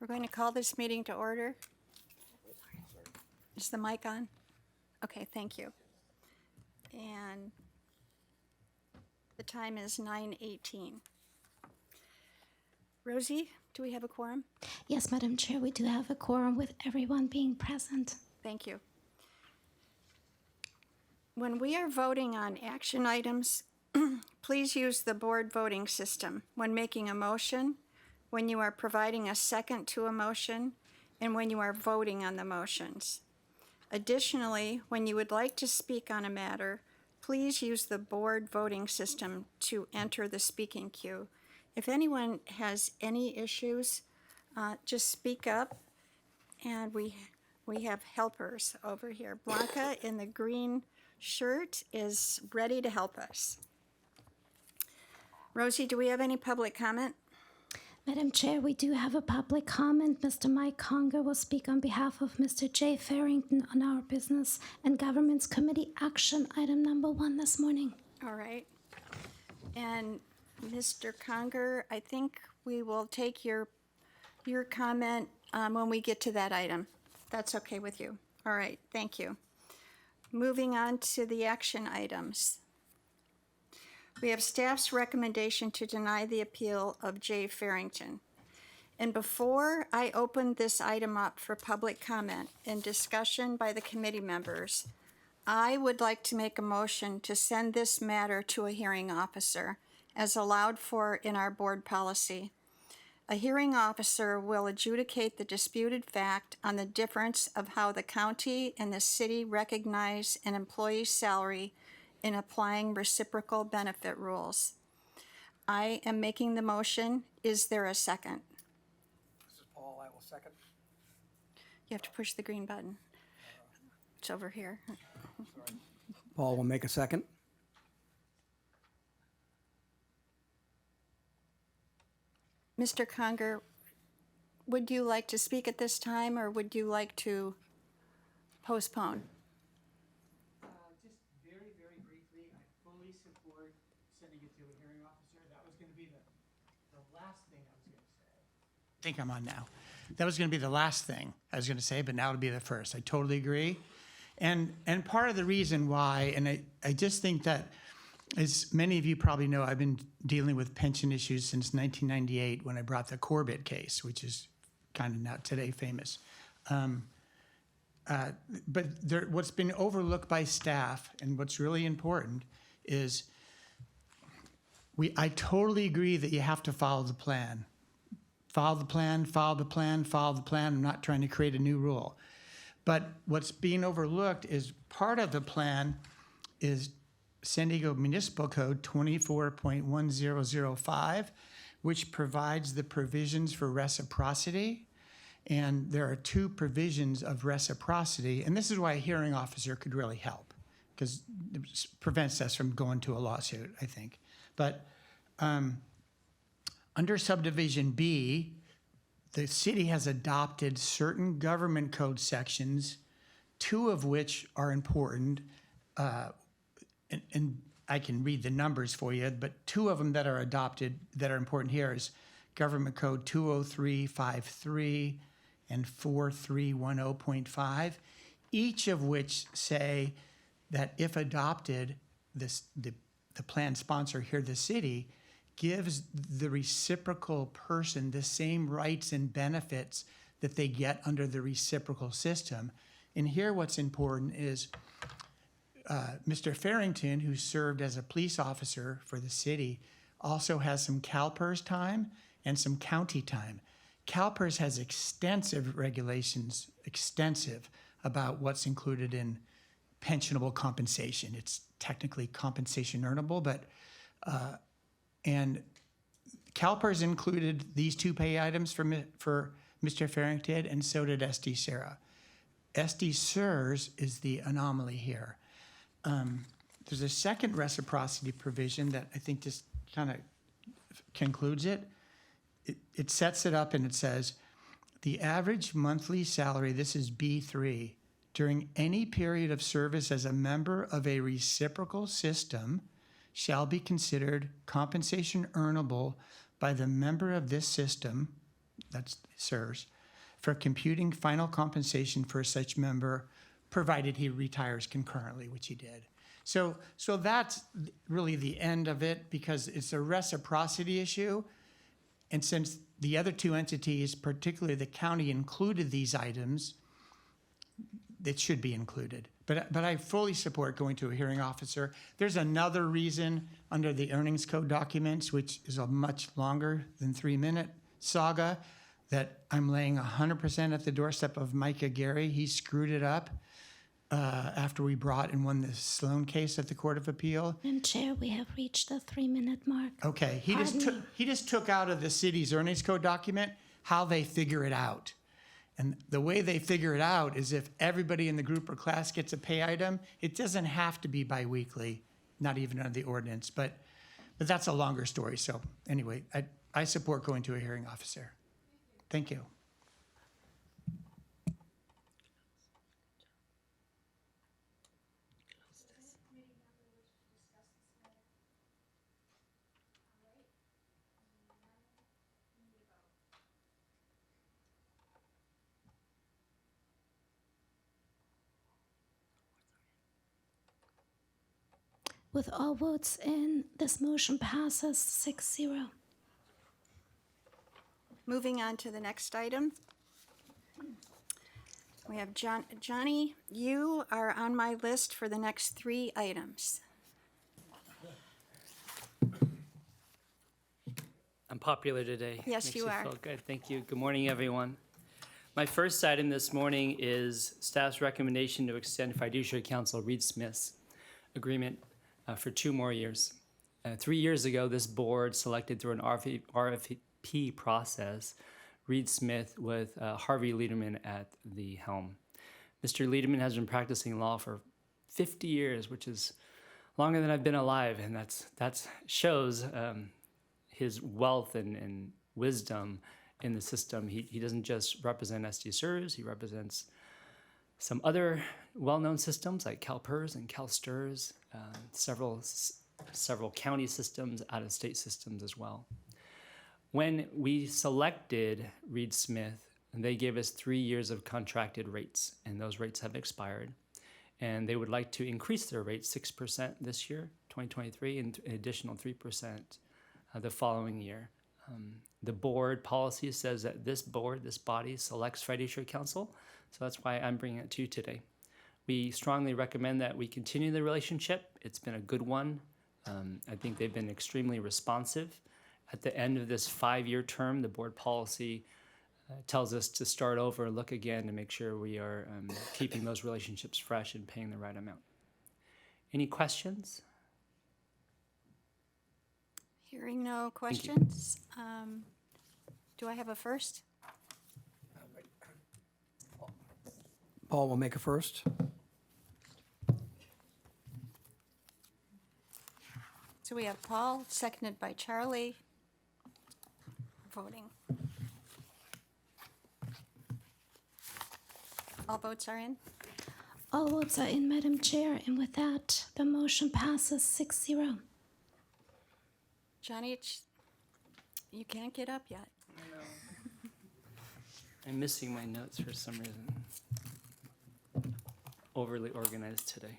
We're going to call this meeting to order. Is the mic on? Okay, thank you. And the time is 9:18. Rosie, do we have a quorum? Yes, Madam Chair, we do have a quorum with everyone being present. Thank you. When we are voting on action items, please use the board voting system when making a motion, when you are providing a second to a motion, and when you are voting on the motions. Additionally, when you would like to speak on a matter, please use the board voting system to enter the speaking queue. If anyone has any issues, just speak up, and we have helpers over here. Blanca in the green shirt is ready to help us. Rosie, do we have any public comment? Madam Chair, we do have a public comment. Mr. Mike Conger will speak on behalf of Mr. Jay Farrington on our Business and Governments Committee action item number 1 this morning. All right. And Mr. Conger, I think we will take your comment when we get to that item. That's okay with you. All right, thank you. Moving on to the action items. We have staff's recommendation to deny the appeal of Jay Farrington. And before I open this item up for public comment and discussion by the committee members, I would like to make a motion to send this matter to a hearing officer, as allowed for in our board policy. A hearing officer will adjudicate the disputed fact on the difference of how the county and the city recognize an employee's salary in applying reciprocal benefit rules. I am making the motion. Is there a second? This is Paul, I will second. You have to push the green button. It's over here. Sorry. Paul will make a second. Mr. Conger, would you like to speak at this time, or would you like to postpone? Just very, very briefly, I fully support sending it to a hearing officer. That was going to be the last thing I was going to say. I think I'm on now. That was going to be the last thing I was going to say, but now it'll be the first. I totally agree. And part of the reason why, and I just think that, as many of you probably know, I've been dealing with pension issues since 1998 when I brought the Corbett case, which is kind of now today famous. But what's been overlooked by staff, and what's really important, is I totally agree that you have to follow the plan. Follow the plan, follow the plan, follow the plan. I'm not trying to create a new rule. But what's being overlooked is part of the plan is San Diego Municipal Code 24.1005, which provides the provisions for reciprocity. And there are 2 provisions of reciprocity, and this is why a hearing officer could really help, because it prevents us from going to a lawsuit, I think. But under subdivision B, the city has adopted certain government code sections, 2 of which are important, and I can read the numbers for you, but 2 of them that are adopted that are important here is Government Code 20353 and 4310.5, each of which say that if adopted, the plan sponsor here, the city, gives the reciprocal person the same rights and benefits that they get under the reciprocal system. And here what's important is Mr. Farrington, who served as a police officer for the city, also has some CalPERS time and some county time. CalPERS has extensive regulations, about what's included in pensionable compensation. It's technically compensation earnable, but and CalPERS included these 2 pay items for Mr. Farrington, and so did SDCERS. SDCERS is the anomaly here. There's a second reciprocity provision that I think just kind of concludes it. It sets it up and it says, the average monthly salary, this is B3, during any period of service as a member of a reciprocal system shall be considered compensation earnable by the member of this system, that's SERS, for computing final compensation for such member, provided he retires concurrently, which he did. So that's really the end of it, because it's a reciprocity issue. And since the other two entities, particularly the county, included these items, it should be included. But I fully support going to a hearing officer. There's another reason under the earnings code documents, which is a much longer than 3-minute saga, that I'm laying 100% at the doorstep of Micah Gary. He screwed it up after we brought and won the Sloan case at the Court of Appeal. Madam Chair, we have reached the 3-minute mark. Okay, he just took out of the city's earnings code document how they figure it out. And the way they figure it out is if everybody in the group or class gets a pay item, it doesn't have to be biweekly, not even under the ordinance, but that's a longer story. So anyway, I support going to a hearing officer. Thank you. With all votes in, this motion passes 6-0. Moving on to the next item. We have Johnny, you are on my list for the next 3 items. I'm popular today. Yes, Makes you are. Feel good. Thank you. Good morning, everyone. My first item this morning is staff's recommendation to extend Fiduciary Council Reed Smith's agreement for 2 more years. 3 years ago, this board selected through an RFP process Reed Smith with Harvey Lederman at the helm. Mr. Lederman has been practicing law for 50 years, which is longer than I've been alive, and that shows his wealth and wisdom in the system. He doesn't just represent SDCERS, he represents some other well-known systems like CalPERS and CalSTRS, several county systems, out-of-state systems as well. When we selected Reed Smith, they gave us 3 years of contracted rates, and those rates have expired. And they would like to increase their rate 6% this year, 2023, and an additional 3% the following year. The board policy says that this body selects Fiduciary Council, so that's why I'm bringing it to you today. We strongly recommend that we continue the relationship. It's been a good one. I think they've been extremely responsive. At the end of this 5-year term, the board policy tells us to start over and look again to make sure we are keeping those relationships fresh and paying the right amount. Any questions? Hearing no questions. Do I have a first? Paul will make a first. So we have Paul, seconded by Charlie. Voting. All votes are in? All votes are in, Madam Chair, and with that, the motion passes 6-0. Johnny, you can't get up yet. I'm missing my notes for some reason. Overly organized today.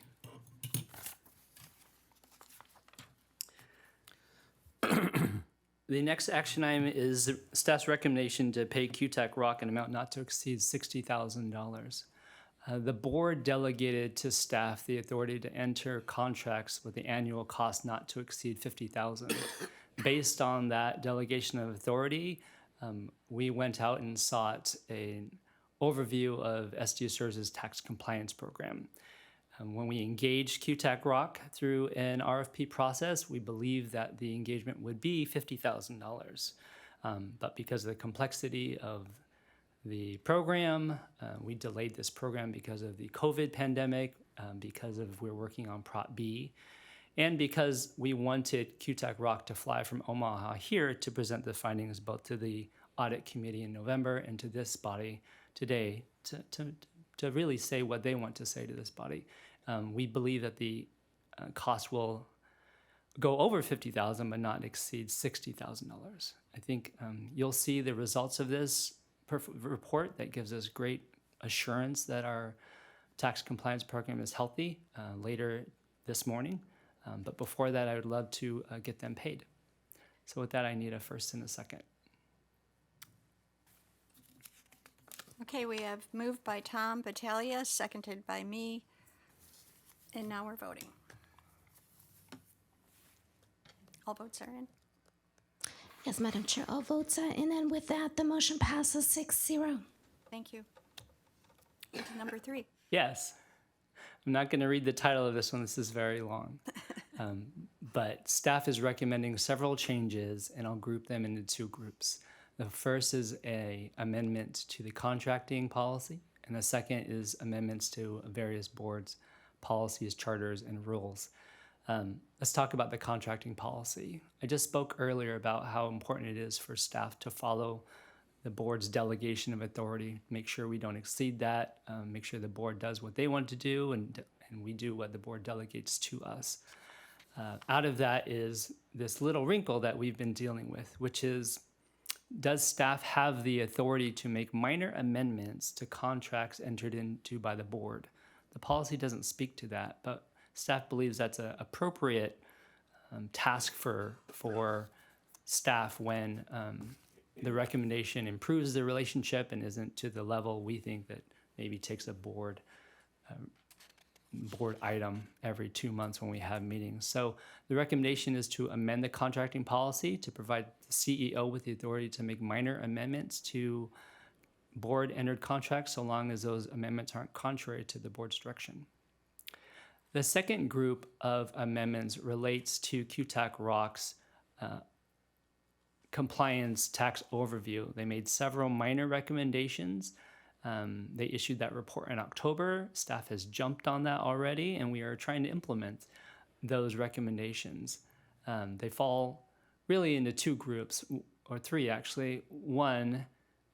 The next action item is staff's recommendation to pay QTAC Rock an amount not to exceed $60,000. The board delegated to staff the authority to enter contracts with the annual cost not to exceed $50,000. Based on that delegation of authority, we went out and sought an overview of SDCERS' tax compliance program. When we engaged QTAC Rock through an RFP process, we believed that the engagement would be $50,000. But because of the complexity of the program, we delayed this program because of the COVID pandemic, because of we're working on Prop B, and because we wanted QTAC Rock to fly from Omaha here to present the findings both to the audit committee in November and to this body today to really say what they want to say to this body. We believe that the cost will go over 50,000 but not exceed $60,000. I think you'll see the results of this report that gives us great assurance that our tax compliance program is healthy later this morning. But before that, I would love to get them paid. So with that, I need a first and a second. Okay, we have moved by Tom Battaglia, seconded by me, and now we're voting. All votes are in. Yes, Madam Chair, all votes are in, and with that, the motion passes 6-0. Thank you. On to number 3. Yes. I'm not going to read the title of this one. This is very long. But staff is recommending several changes, and I'll group them into 2 groups. The first is an amendment to the contracting policy, and the second is amendments to various boards, policies, charters, and rules. Let's talk about the contracting policy. I just spoke earlier about how important it is for staff to follow the board's delegation of authority, make sure we don't exceed that, make sure the board does what they want to do, and we do what the board delegates to us. Out of that is this little wrinkle that we've been dealing with, which is, does staff have the authority to make minor amendments to contracts entered into by the board? The policy doesn't speak to that, but staff believes that's an appropriate task for staff when the recommendation improves the relationship and isn't to the level we think that maybe takes a board item every 2 months when we have meetings. So the recommendation is to amend the contracting policy to provide the CEO with the authority to make minor amendments to board entered contracts so long as those amendments aren't contrary to the board's direction. The second group of amendments relates to QTAC ROC's compliance tax overview. They made several minor recommendations. They issued that report in October. Staff has jumped on that already, and we are trying to implement those recommendations. They fall really into 2 groups, or 3 actually. One,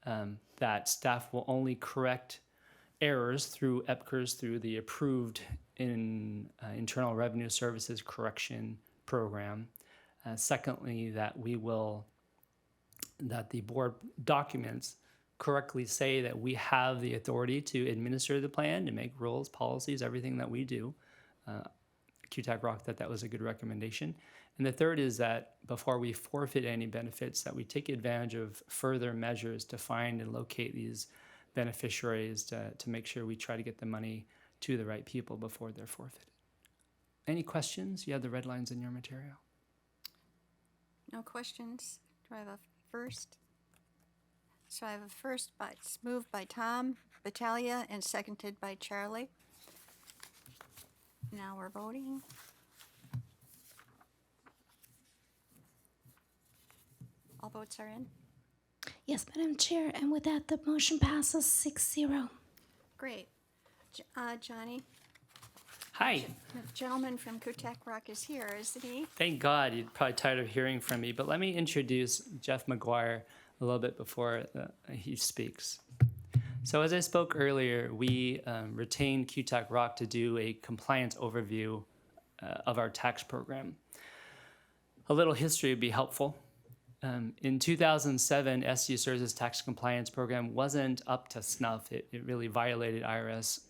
that staff will only correct errors through EPCRS, through the approved Internal Revenue Services correction program. Secondly, that the board documents correctly say that we have the authority to administer the plan, to make rules, policies, everything that we do. QTAC ROC thought that was a good recommendation. And the third is that before we forfeit any benefits, that we take advantage of further measures to find and locate these beneficiaries to make sure we try to get the money to the right people before they're forfeited. Any questions? You have the red lines in your material. No questions. Do I have a first? So I have a first, but it's moved by Tom Battaglia and seconded by Charlie. Now we're voting. All votes are in. Yes, Madam Chair, and with that, the motion passes 6-0. Great. Johnny, Hi. the gentleman from QTAC ROC is here, isn't he? Thank God. You're probably tired of hearing from me, but let me introduce Jeff McGuire a little bit before he speaks. So as I spoke earlier, we retained QTAC ROC to do a compliance overview of our tax program. A little history would be helpful. In 2007, SDCERS' tax compliance program wasn't up to snuff. It really violated IRS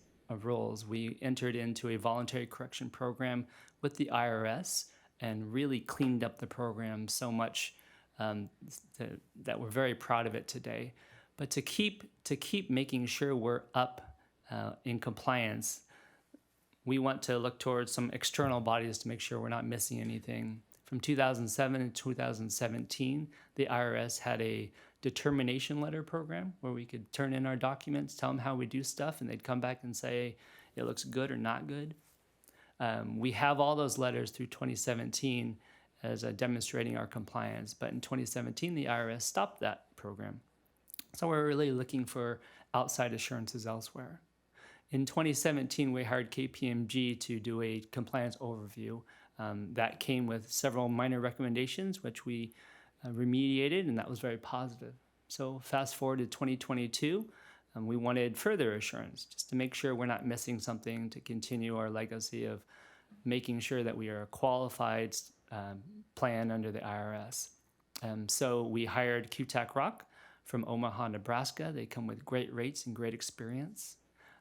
rules. We entered into a voluntary correction program with the IRS and really cleaned up the program so much that we're very proud of it today. But to keep making sure we're up in compliance, we want to look towards some external bodies to make sure we're not missing anything. From 2007 to 2017, the IRS had a determination letter program where we could turn in our documents, tell them how we do stuff, and they'd come back and say it looks good or not good. We have all those letters through 2017 as demonstrating our compliance, but in 2017, the IRS stopped that program. So we're really looking for outside assurances elsewhere. In 2017, we hired KPMG to do a compliance overview. That came with several minor recommendations, which we remediated, and that was very positive. So fast forward to 2022, we wanted further assurance, just to make sure we're not missing something, to continue our legacy of making sure that we are a qualified plan under the IRS. So we hired QTAC Rock from Omaha, Nebraska. They come with great rates and great experience.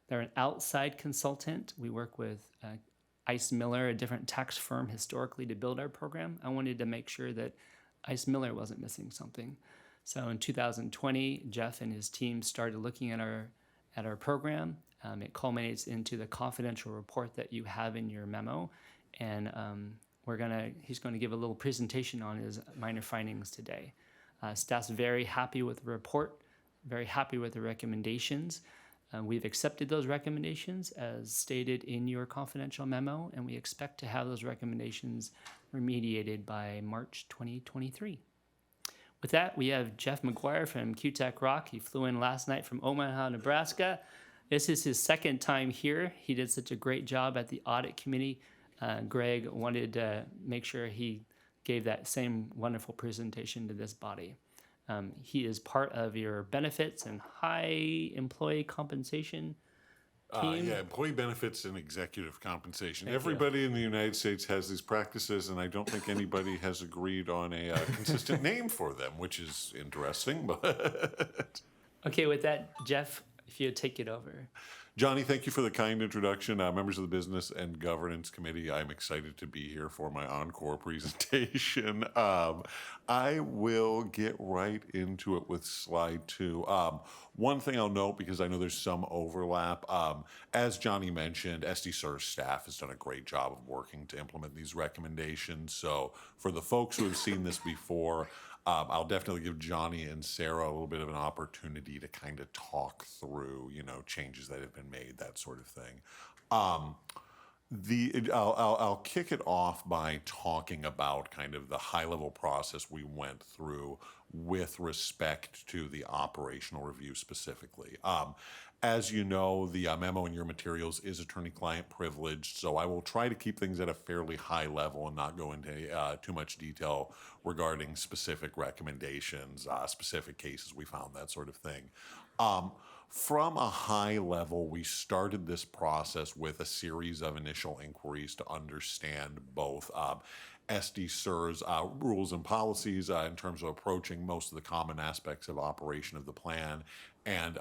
They're an outside consultant. We work with Ice Miller, a different tax firm historically, to build our program. I wanted to make sure that Ice Miller wasn't missing something. So in 2020, Jeff and his team started looking at our program. It culminates into the confidential report that you have in your memo, and he's going to give a little presentation on his minor findings today. Staff's very happy with the report, very happy with the recommendations. We've accepted those recommendations as stated in your confidential memo, and we expect to have those recommendations remediated by March 2023. With that, we have Jeff McGuire from QTAC Rock. He flew in last night from Omaha, Nebraska. This is his second time here. He did such a great job at the audit committee. Greg wanted to make sure he gave that same wonderful presentation to this body. He is part of your benefits and high employee compensation team. Yeah, employee benefits and executive compensation. Thank you. Everybody in the United States has these practices, and I don't think anybody has agreed on a consistent name for them, which is interesting. But Okay, with that, Jeff, if you'd take it over. Johnny, thank you for the kind introduction. Members of the Business and Governance Committee, I'm excited to be here for my encore presentation. I will get right into it with slide 2. One thing I'll note, because I know there's some overlap, as Johnny mentioned, SDCERS staff has done a great job of working to implement these recommendations. So for the folks who have seen this before, I'll definitely give Johnny and Sarah a little bit of an opportunity to kind of talk through, changes that have been made, that sort of thing. I'll kick it off by talking about kind of the high-level process we went through with respect to the operational review specifically. As you know, the memo in your materials is attorney-client privileged, so I will try to keep things at a fairly high level and not go into too much detail regarding specific recommendations, specific cases we found, that sort of thing. From a high level, we started this process with a series of initial inquiries to understand both SDCERS rules and policies in terms of approaching most of the common aspects of operation of the plan, and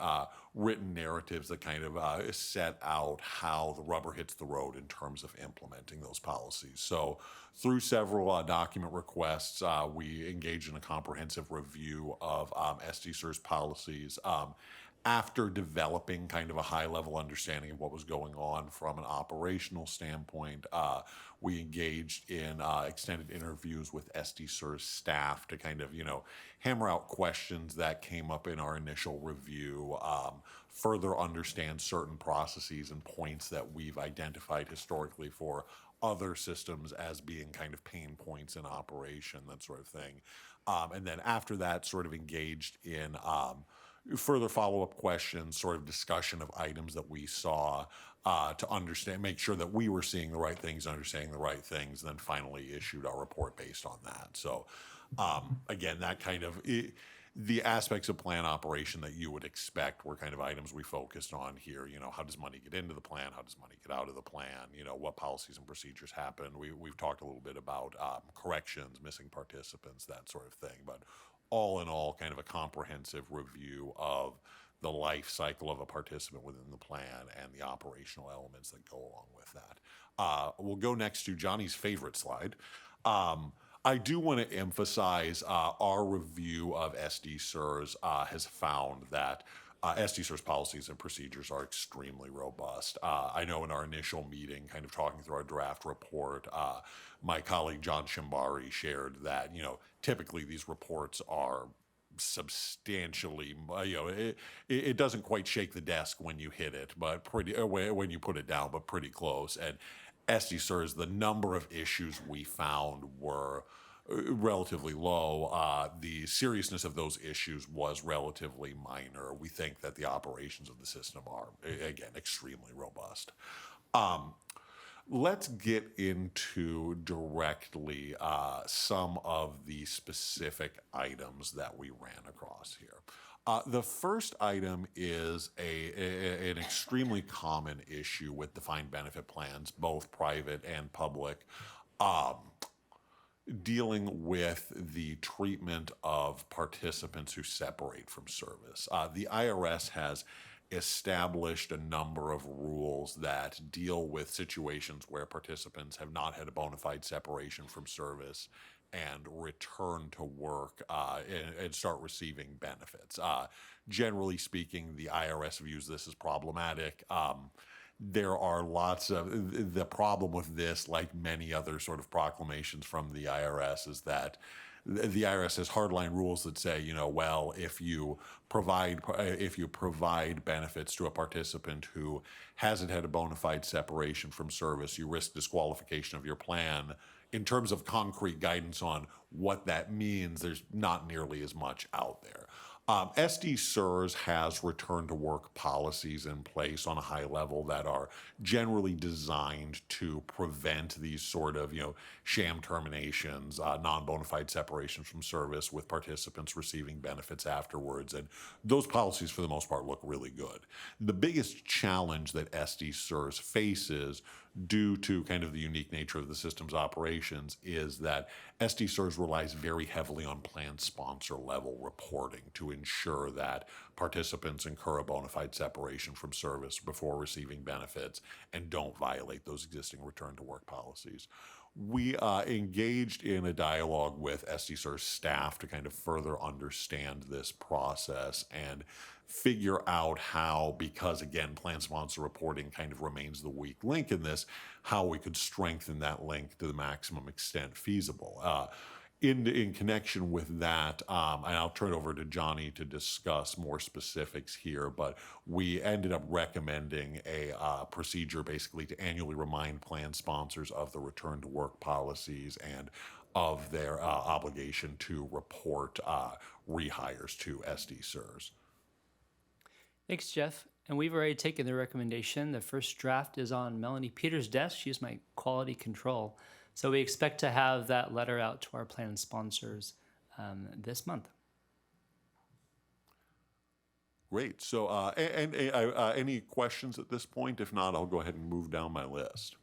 written narratives that kind of set out how the rubber hits the road in terms of implementing those policies. So through several document requests, we engaged in a comprehensive review of SDCERS policies. After developing kind of a high-level understanding of what was going on from an operational standpoint, we engaged in extended interviews with SDCERS staff to kind of, hammer out questions that came up in our initial review, further understand certain processes and points that we've identified historically for other systems as being kind of pain points in operation, that sort of thing. And then after that, sort of engaged in further follow-up questions, sort of discussion of items that we saw to understand, make sure that we were seeing the right things, understanding the right things, and then finally issued our report based on that. So again, that kind of, the aspects of plan operation that you would expect were kind of items we focused on here. How does money get into the plan? How does money get out of the plan? What policies and procedures happen? We've talked a little bit about corrections, missing participants, that sort of thing. But all in all, kind of a comprehensive review of the life cycle of a participant within the plan and the operational elements that go along with that. We'll go next to Johnny's favorite slide. I do want to emphasize our review of SDCERS has found that SDCERS policies and procedures are extremely robust. I know in our initial meeting, kind of talking through our draft report, my colleague John Shimbari shared that, typically these reports are substantially, it doesn't quite shake the desk when you hit it, but when you put it down, but pretty close. And SDCERS, the number of issues we found were relatively low. The seriousness of those issues was relatively minor. We think that the operations of the system are, again, extremely robust. Let's get into directly some of the specific items that we ran across here. The first item is an extremely common issue with defined benefit plans, both private and public. dealing with the treatment of participants who separate from service. The IRS has established a number of rules that deal with situations where participants have not had a bona fide separation from service and return to work and start receiving benefits. Generally speaking, the IRS views this as problematic. There are lots of the problem with this, like many other sort of proclamations from the IRS, is that the IRS has hardline rules that say, well, if you provide benefits to a participant who hasn't had a bona fide separation from service, you risk disqualification of your plan. In terms of concrete guidance on what that means, there's not nearly as much out there. SDCERS has return to work policies in place on a high level that are generally designed to prevent these sort of, sham terminations, non-bona fide separations from service with participants receiving benefits afterwards. And those policies, for the most part, look really good. The biggest challenge that SDCERS faces due to kind of the unique nature of the system's operations is that SDCERS relies very heavily on plan sponsor level reporting to ensure that participants incur a bona fide separation from service before receiving benefits and don't violate those existing return to work policies. We engaged in a dialogue with SDCERS staff to kind of further understand this process and figure out how, because again, plan sponsor reporting kind of remains the weak link in this, how we could strengthen that link to the maximum extent feasible. In connection with that, and I'll turn it over to Johnny to discuss more specifics here, but we ended up recommending a procedure basically to annually remind plan sponsors of the return to work policies and of their obligation to report rehires to SDCERS. Thanks, Jeff. And we've already taken the recommendation. The first draft is on Melanie Peters' desk. She's my quality control. So we expect to have that letter out to our plan sponsors this month. Great. So, any questions at this point? If not, I'll go ahead and move down my list.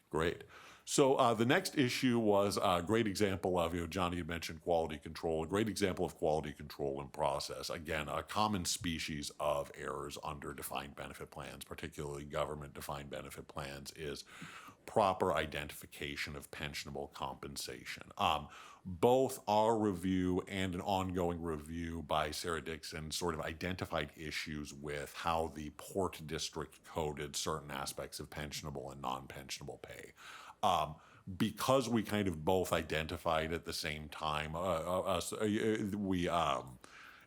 Great. So the next issue was a great example of, Johnny had mentioned quality control, a great example of quality control in process. Again, a common species of errors under defined benefit plans, particularly government defined benefit plans, is proper identification of pensionable compensation. Both our review and an ongoing review by Sarah Dixon sort of identified issues with how the Port District coded certain aspects of pensionable and non-pensionable pay. Because we kind of both identified at the same time, we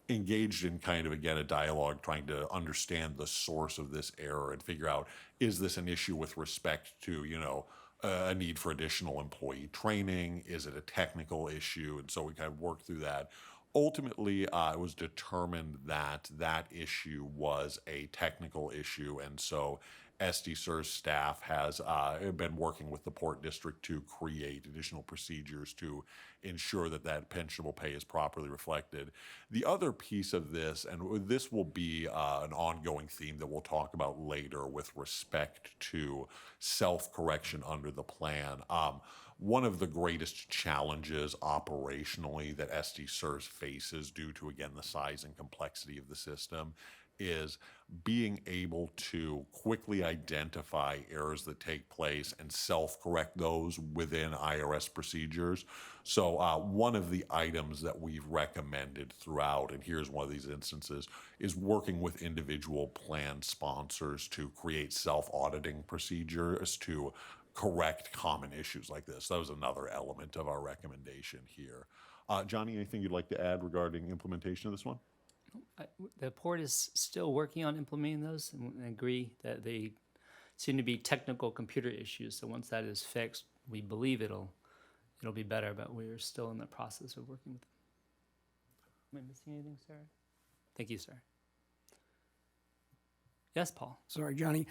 engaged in kind of, again, a dialogue trying to understand the source of this error and figure out, is this an issue with respect to, a need for additional employee training? Is it a technical issue? And so we kind of worked through that. Ultimately, it was determined that that issue was a technical issue, and so SDCERS staff has been working with the Port District to create additional procedures to ensure that that pensionable pay is properly reflected. The other piece of this, and this will be an ongoing theme that we'll talk about later with respect to self-correction under the plan. One of the greatest challenges operationally that SDCERS faces due to, again, the size and complexity of the system is being able to quickly identify errors that take place and self-correct those within IRS procedures. So one of the items that we've recommended throughout, and here's one of these instances, is working with individual plan sponsors to create self-auditing procedures to correct common issues like this. That was another element of our recommendation here. Johnny, anything you'd like to add regarding implementation of this one? The port is still working on implementing those, and I agree that they seem to be technical computer issues. So once that is fixed, we believe it'll be better, but we're still in the process of working with them. Am I missing anything, Sarah? Thank you, sir. Yes, Paul. Sorry, Johnny.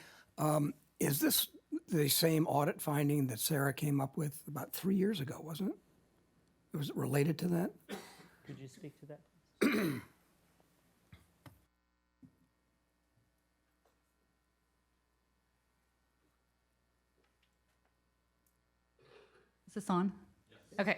Is this the same audit finding that Sarah came up with about 3 years ago, wasn't it? Was it related to that? Could you speak to that, please? Is this on? Okay.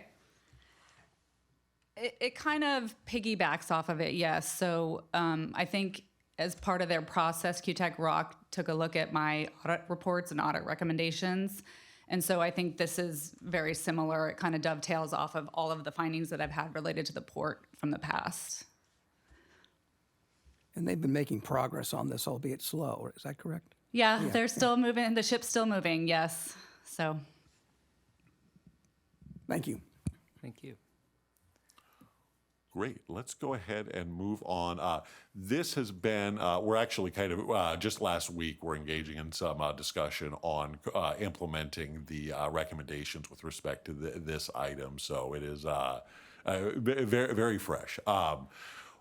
It kind of piggybacks off of it, yes. So I think as part of their process, QTech Rock took a look at my audit reports and audit recommendations. And so I think this is very similar. It kind of dovetails off of all of the findings that I've had related to the port from the past. And they've been making progress on this, albeit slow. Is that correct? Yeah, they're still moving. The ship's still moving, yes. So Thank you. Thank you. Great. Let's go ahead and move on. This has been, we're actually kind of, just last week, we're engaging in some discussion on implementing the recommendations with respect to this item. So it is very, very fresh.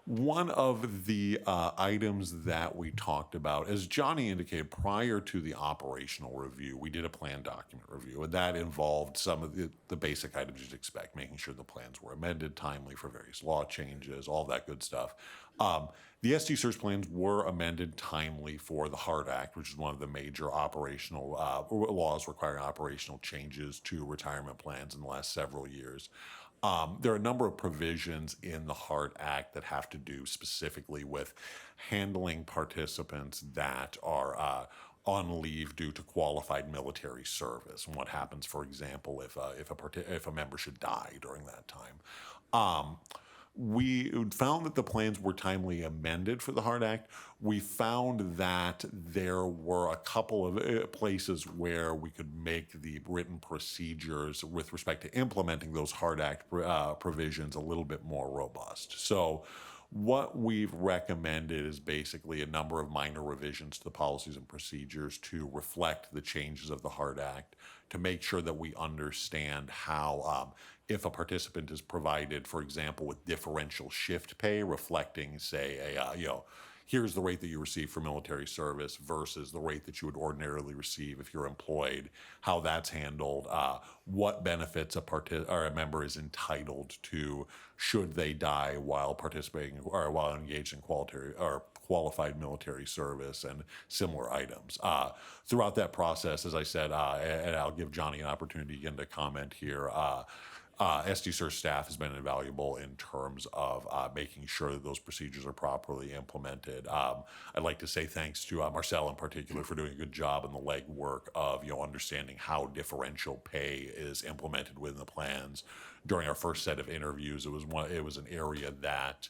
One of the items that we talked about, as Johnny indicated, prior to the operational review, we did a plan document review, and that involved some of the basic items you'd expect, making sure the plans were amended timely for various law changes, all that good stuff. The SDCERS plans were amended timely for the HART Act, which is one of the major operational laws requiring operational changes to retirement plans in the last several years. There are a number of provisions in the HART Act that have to do specifically with handling participants that are on leave due to qualified military service, and what happens, for example, if a member should die during that time. We found that the plans were timely amended for the HART Act. We found that there were a couple of places where we could make the written procedures with respect to implementing those HART Act provisions a little bit more robust. So what we've recommended is basically a number of minor revisions to the policies and procedures to reflect the changes of the HART Act, to make sure that we understand how if a participant is provided, for example, with differential shift pay, reflecting, say, here's the rate that you receive for military service versus the rate that you would ordinarily receive if you're employed, how that's handled, what benefits a member is entitled to should they die while participating or while engaged in qualified military service, and similar items. Throughout that process, as I said, and I'll give Johnny an opportunity again to comment here, SDCERS staff has been invaluable in terms of making sure that those procedures are properly implemented. I'd like to say thanks to Marcel in particular for doing a good job in the legwork of understanding how differential pay is implemented within the plans. During our first set of interviews, it was an area that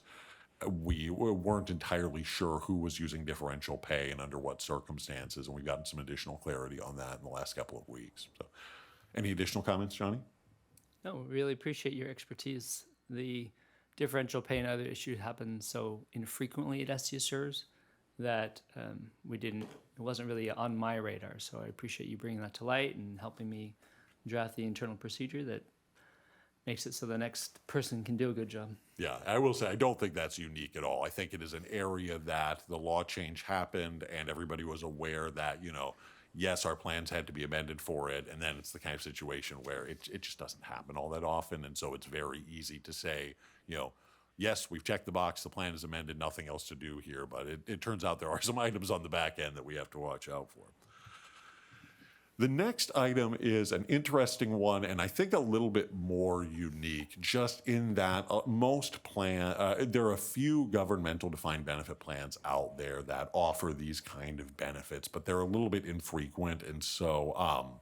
we weren't entirely sure who was using differential pay and under what circumstances, and we've gotten some additional clarity on that in the last couple of weeks. So, any additional comments, Johnny? No, really appreciate your expertise. The differential pay and other issues happen so infrequently at SDCERS that it wasn't really on my radar. So I appreciate you bringing that to light and helping me draft the internal procedure that makes it so the next person can do a good job. Yeah, I will say I don't think that's unique at all. I think it is an area that the law change happened and everybody was aware that, yes, our plans had to be amended for it, and then it's the kind of situation where it just doesn't happen all that often, and so it's very easy to say, yes, we've checked the box, the plan is amended, nothing else to do here, but it turns out there are some items on the back end that we have to watch out for. The next item is an interesting one, and I think a little bit more unique, just in that there are a few governmental defined benefit plans out there that offer these kind of benefits, but they're a little bit infrequent, and so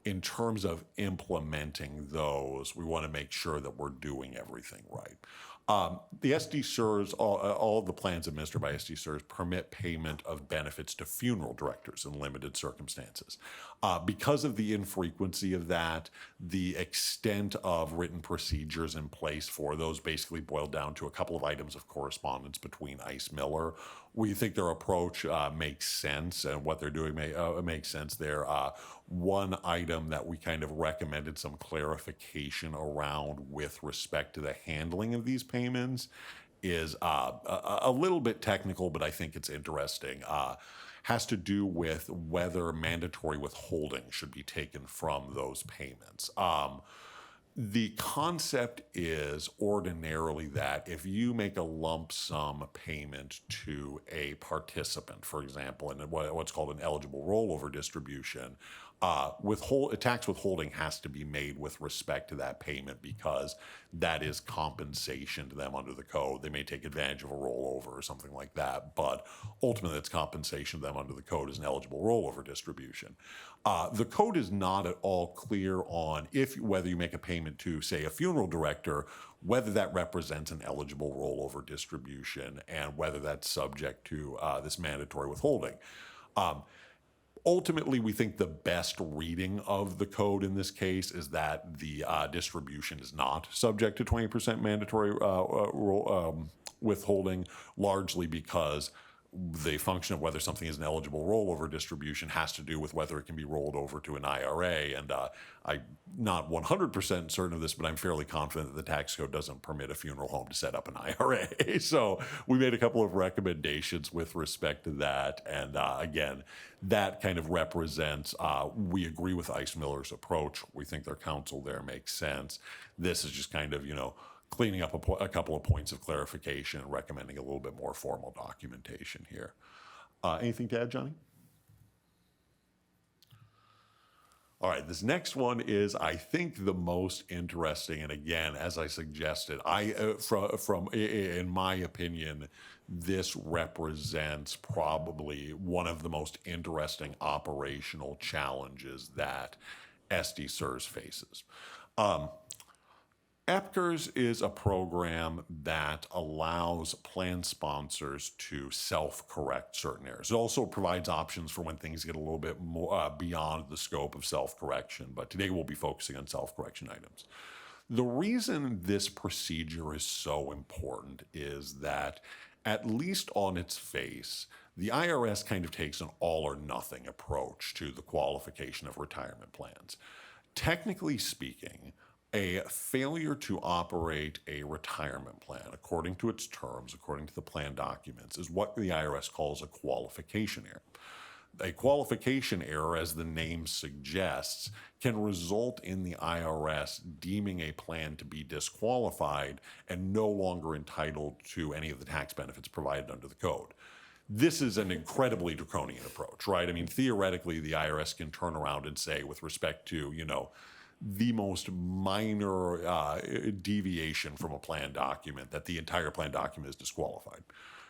in terms of implementing those, we want to make sure that we're doing everything right. The SDCERS, all of the plans administered by SDCERS permit payment of benefits to funeral directors in limited circumstances. Because of the infrequency of that, the extent of written procedures in place for those basically boiled down to a couple of items of correspondence between ICE Miller. We think their approach makes sense, and what they're doing makes sense there. One item that we kind of recommended some clarification around with respect to the handling of these payments is a little bit technical, but I think it's interesting. Has to do with whether mandatory withholding should be taken from those payments. The concept is ordinarily that if you make a lump sum payment to a participant, for example, in what's called an eligible rollover distribution, tax withholding has to be made with respect to that payment because that is compensation to them under the code. They may take advantage of a rollover or something like that, but ultimately it's compensation to them under the code as an eligible rollover distribution. The code is not at all clear on whether you make a payment to, say, a funeral director, whether that represents an eligible rollover distribution and whether that's subject to this mandatory withholding. Ultimately, we think the best reading of the code in this case is that the distribution is not subject to 20% mandatory withholding, largely because the function of whether something is an eligible rollover distribution has to do with whether it can be rolled over to an IRA. And I'm not 100% certain of this, but I'm fairly confident that the tax code doesn't permit a funeral home to set up an IRA. So we made a couple of recommendations with respect to that. And again, that kind of represents, we agree with Ice Miller's approach. We think their counsel there makes sense. This is just kind of, cleaning up a couple of points of clarification and recommending a little bit more formal documentation here. Anything to add, Johnny? All right, this next one is, I think, the most interesting. And again, as I suggested, in my opinion, this represents probably one of the most interesting operational challenges that SDCERS faces. SDCERS is a program that allows plan sponsors to self-correct certain errors. It also provides options for when things get a little bit more beyond the scope of self-correction, but today we'll be focusing on self-correction items. The reason this procedure is so important is that, at least on its face, the IRS kind of takes an all-or-nothing approach to the qualification of retirement plans. Technically speaking, a failure to operate a retirement plan according to its terms, according to the plan documents, is what the IRS calls a qualification error. A qualification error, as the name suggests, can result in the IRS deeming a plan to be disqualified and no longer entitled to any of the tax benefits provided under the code. This is an incredibly draconian approach, right? I mean, theoretically, the IRS can turn around and say, with respect to, the most minor deviation from a plan document, that the entire plan document is disqualified.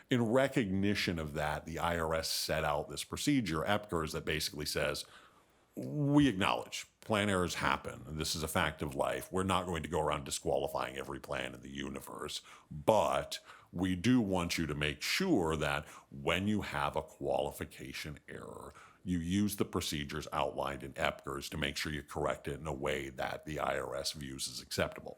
In recognition of that, the IRS set out this procedure, SDCERS, that basically says, we acknowledge plan errors happen, and this is a fact of life. We're not going to go around disqualifying every plan in the universe, but we do want you to make sure that when you have a qualification error, you use the procedures outlined in SDCERS to make sure you correct it in a way that the IRS views as acceptable.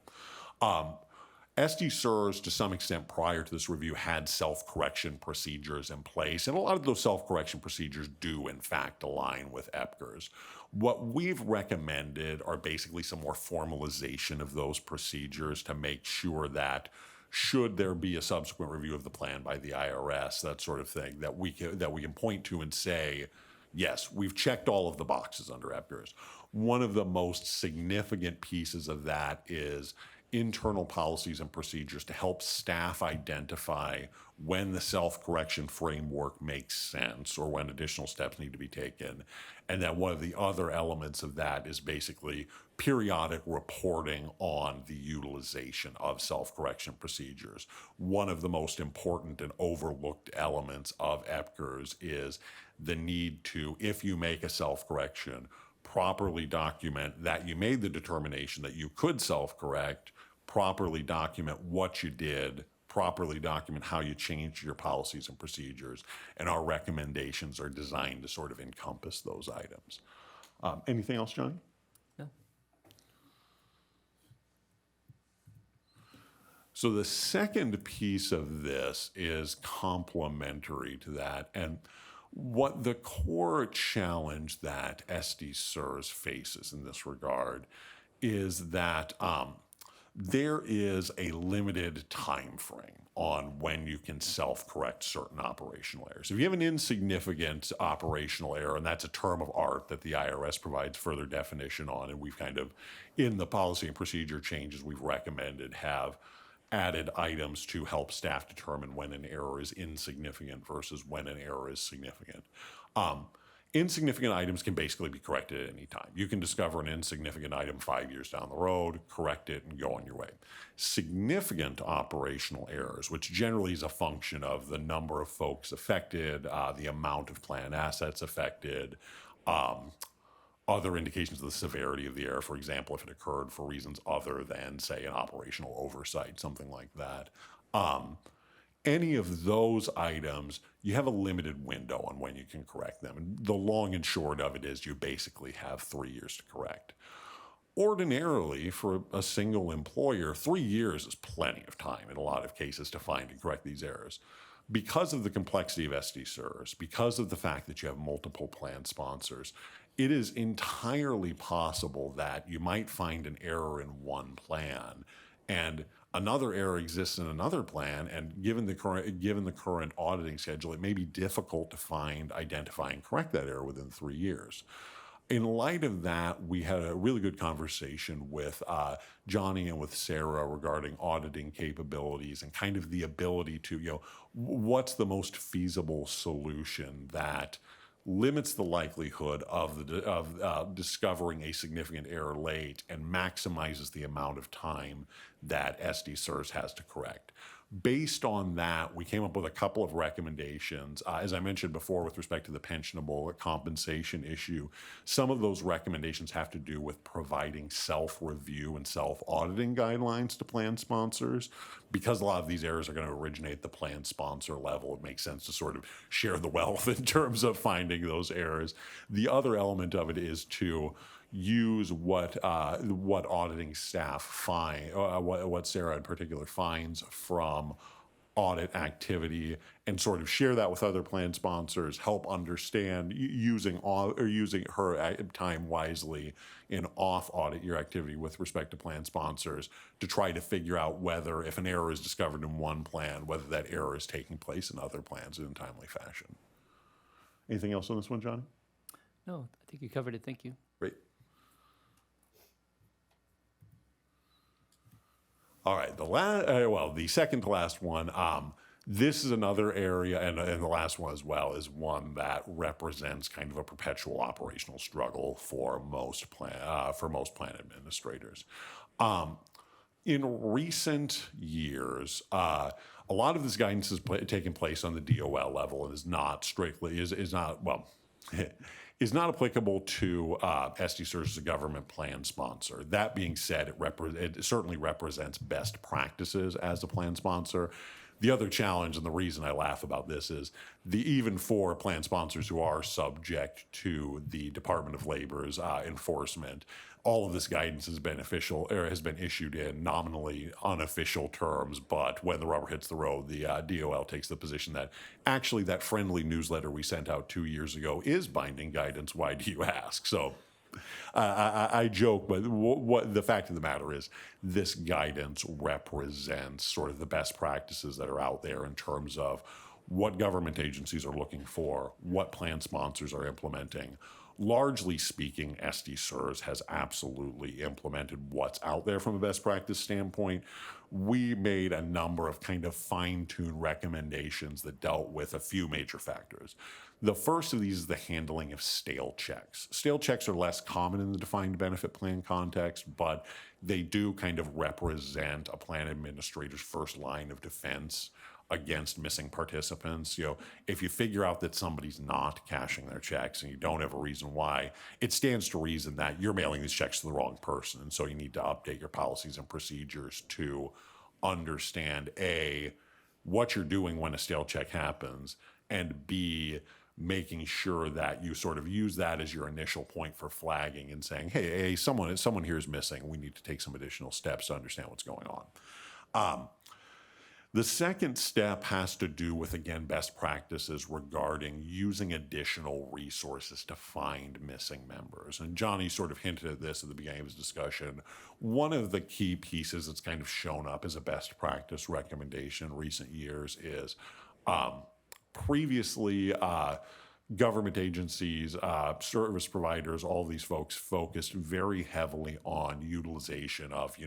SDCERS, to some extent prior to this review, had self-correction procedures in place, and a lot of those self-correction procedures do, in fact, align with SDCERS. What we've recommended are basically some more formalization of those procedures to make sure that, should there be a subsequent review of the plan by the IRS, that sort of thing, that we can point to and say, yes, we've checked all of the boxes under SDCERS. One of the most significant pieces of that is internal policies and procedures to help staff identify when the self-correction framework makes sense or when additional steps need to be taken. And then one of the other elements of that is basically periodic reporting on the utilization of self-correction procedures. One of the most important and overlooked elements of SDCERS is the need to, if you make a self-correction, properly document that you made the determination that you could self-correct, properly document what you did, properly document how you changed your policies and procedures, and our recommendations are designed to sort of encompass those items. Anything else, Johnny? No. So the second piece of this is complementary to that, and what the core challenge that SDCERS faces in this regard is that there is a limited time frame on when you can self-correct certain operational errors. If you have an insignificant operational error, and that's a term of art that the IRS provides further definition on, and we've kind of, in the policy and procedure changes we've recommended, have added items to help staff determine when an error is insignificant versus when an error is significant. Insignificant items can basically be corrected at any time. You can discover an insignificant item 5 years down the road, correct it, and go on your way. Significant operational errors, which generally is a function of the number of folks affected, the amount of plan assets affected, other indications of the severity of the error, for example, if it occurred for reasons other than, say, an operational oversight, something like that. Any of those items, you have a limited window on when you can correct them. And the long and short of it is you basically have 3 years to correct. Ordinarily, for a single employer, 3 years is plenty of time in a lot of cases to find and correct these errors. Because of the complexity of SDCERS, because of the fact that you have multiple plan sponsors, it is entirely possible that you might find an error in one plan and another error exists in another plan, and given the current auditing schedule, it may be difficult to find, identify, and correct that error within 3 years. In light of that, we had a really good conversation with Johnny and with Sarah regarding auditing capabilities and kind of the ability to, what's the most feasible solution that limits the likelihood of discovering a significant error late and maximizes the amount of time that SDCERS has to correct. Based on that, we came up with a couple of recommendations. As I mentioned before, with respect to the pensionable compensation issue, some of those recommendations have to do with providing self-review and self-auditing guidelines to plan sponsors. Because a lot of these errors are going to originate at the plan sponsor level, it makes sense to sort of share the wealth in terms of finding those errors. The other element of it is to use what auditing staff find, what Sarah in particular finds from audit activity, and sort of share that with other plan sponsors, help understand using her time wisely in off audit year activity with respect to plan sponsors to try to figure out whether, if an error is discovered in one plan, whether that error is taking place in other plans in a timely fashion. Anything else on this one, Johnny? No, I think you covered it. Thank you. Great. All right, the second to last one. This is another area, and the last one as well, is one that represents kind of a perpetual operational struggle for most plan administrators. In recent years, a lot of this guidance has taken place on the DOL level and is not applicable to SDCERS as a government plan sponsor. That being said, it certainly represents best practices as a plan sponsor. The other challenge, and the reason I laugh about this, is even for plan sponsors who are subject to the Department of Labor's enforcement, all of this guidance has been issued in nominally unofficial terms, but when the rubber hits the road, the DOL takes the position that actually that friendly newsletter we sent out 2 years ago is binding guidance. Why do you ask? So I joke, but what the fact of the matter is, this guidance represents sort of the best practices that are out there in terms of what government agencies are looking for, what plan sponsors are implementing. Largely speaking, SDCERS has absolutely implemented what's out there from a best practice standpoint. We made a number of kind of fine-tuned recommendations that dealt with a few major factors. The first of these is the handling of stale checks. Stale checks are less common in the defined benefit plan context, but they do kind of represent a plan administrator's first line of defense against missing participants. If you figure out that somebody's not cashing their checks and you don't have a reason why, it stands to reason that you're mailing these checks to the wrong person. And so you need to update your policies and procedures to understand, A, what you're doing when a stale check happens, and B, making sure that you sort of use that as your initial point for flagging and saying, hey, someone here is missing. We need to take some additional steps to understand what's going on. The second step has to do with, again, best practices regarding using additional resources to find missing members. And Johnny sort of hinted at this at the beginning of his discussion. One of the key pieces that's kind of shown up as a best practice recommendation in recent years is previously government agencies, service providers, all these folks focused very heavily on utilization of,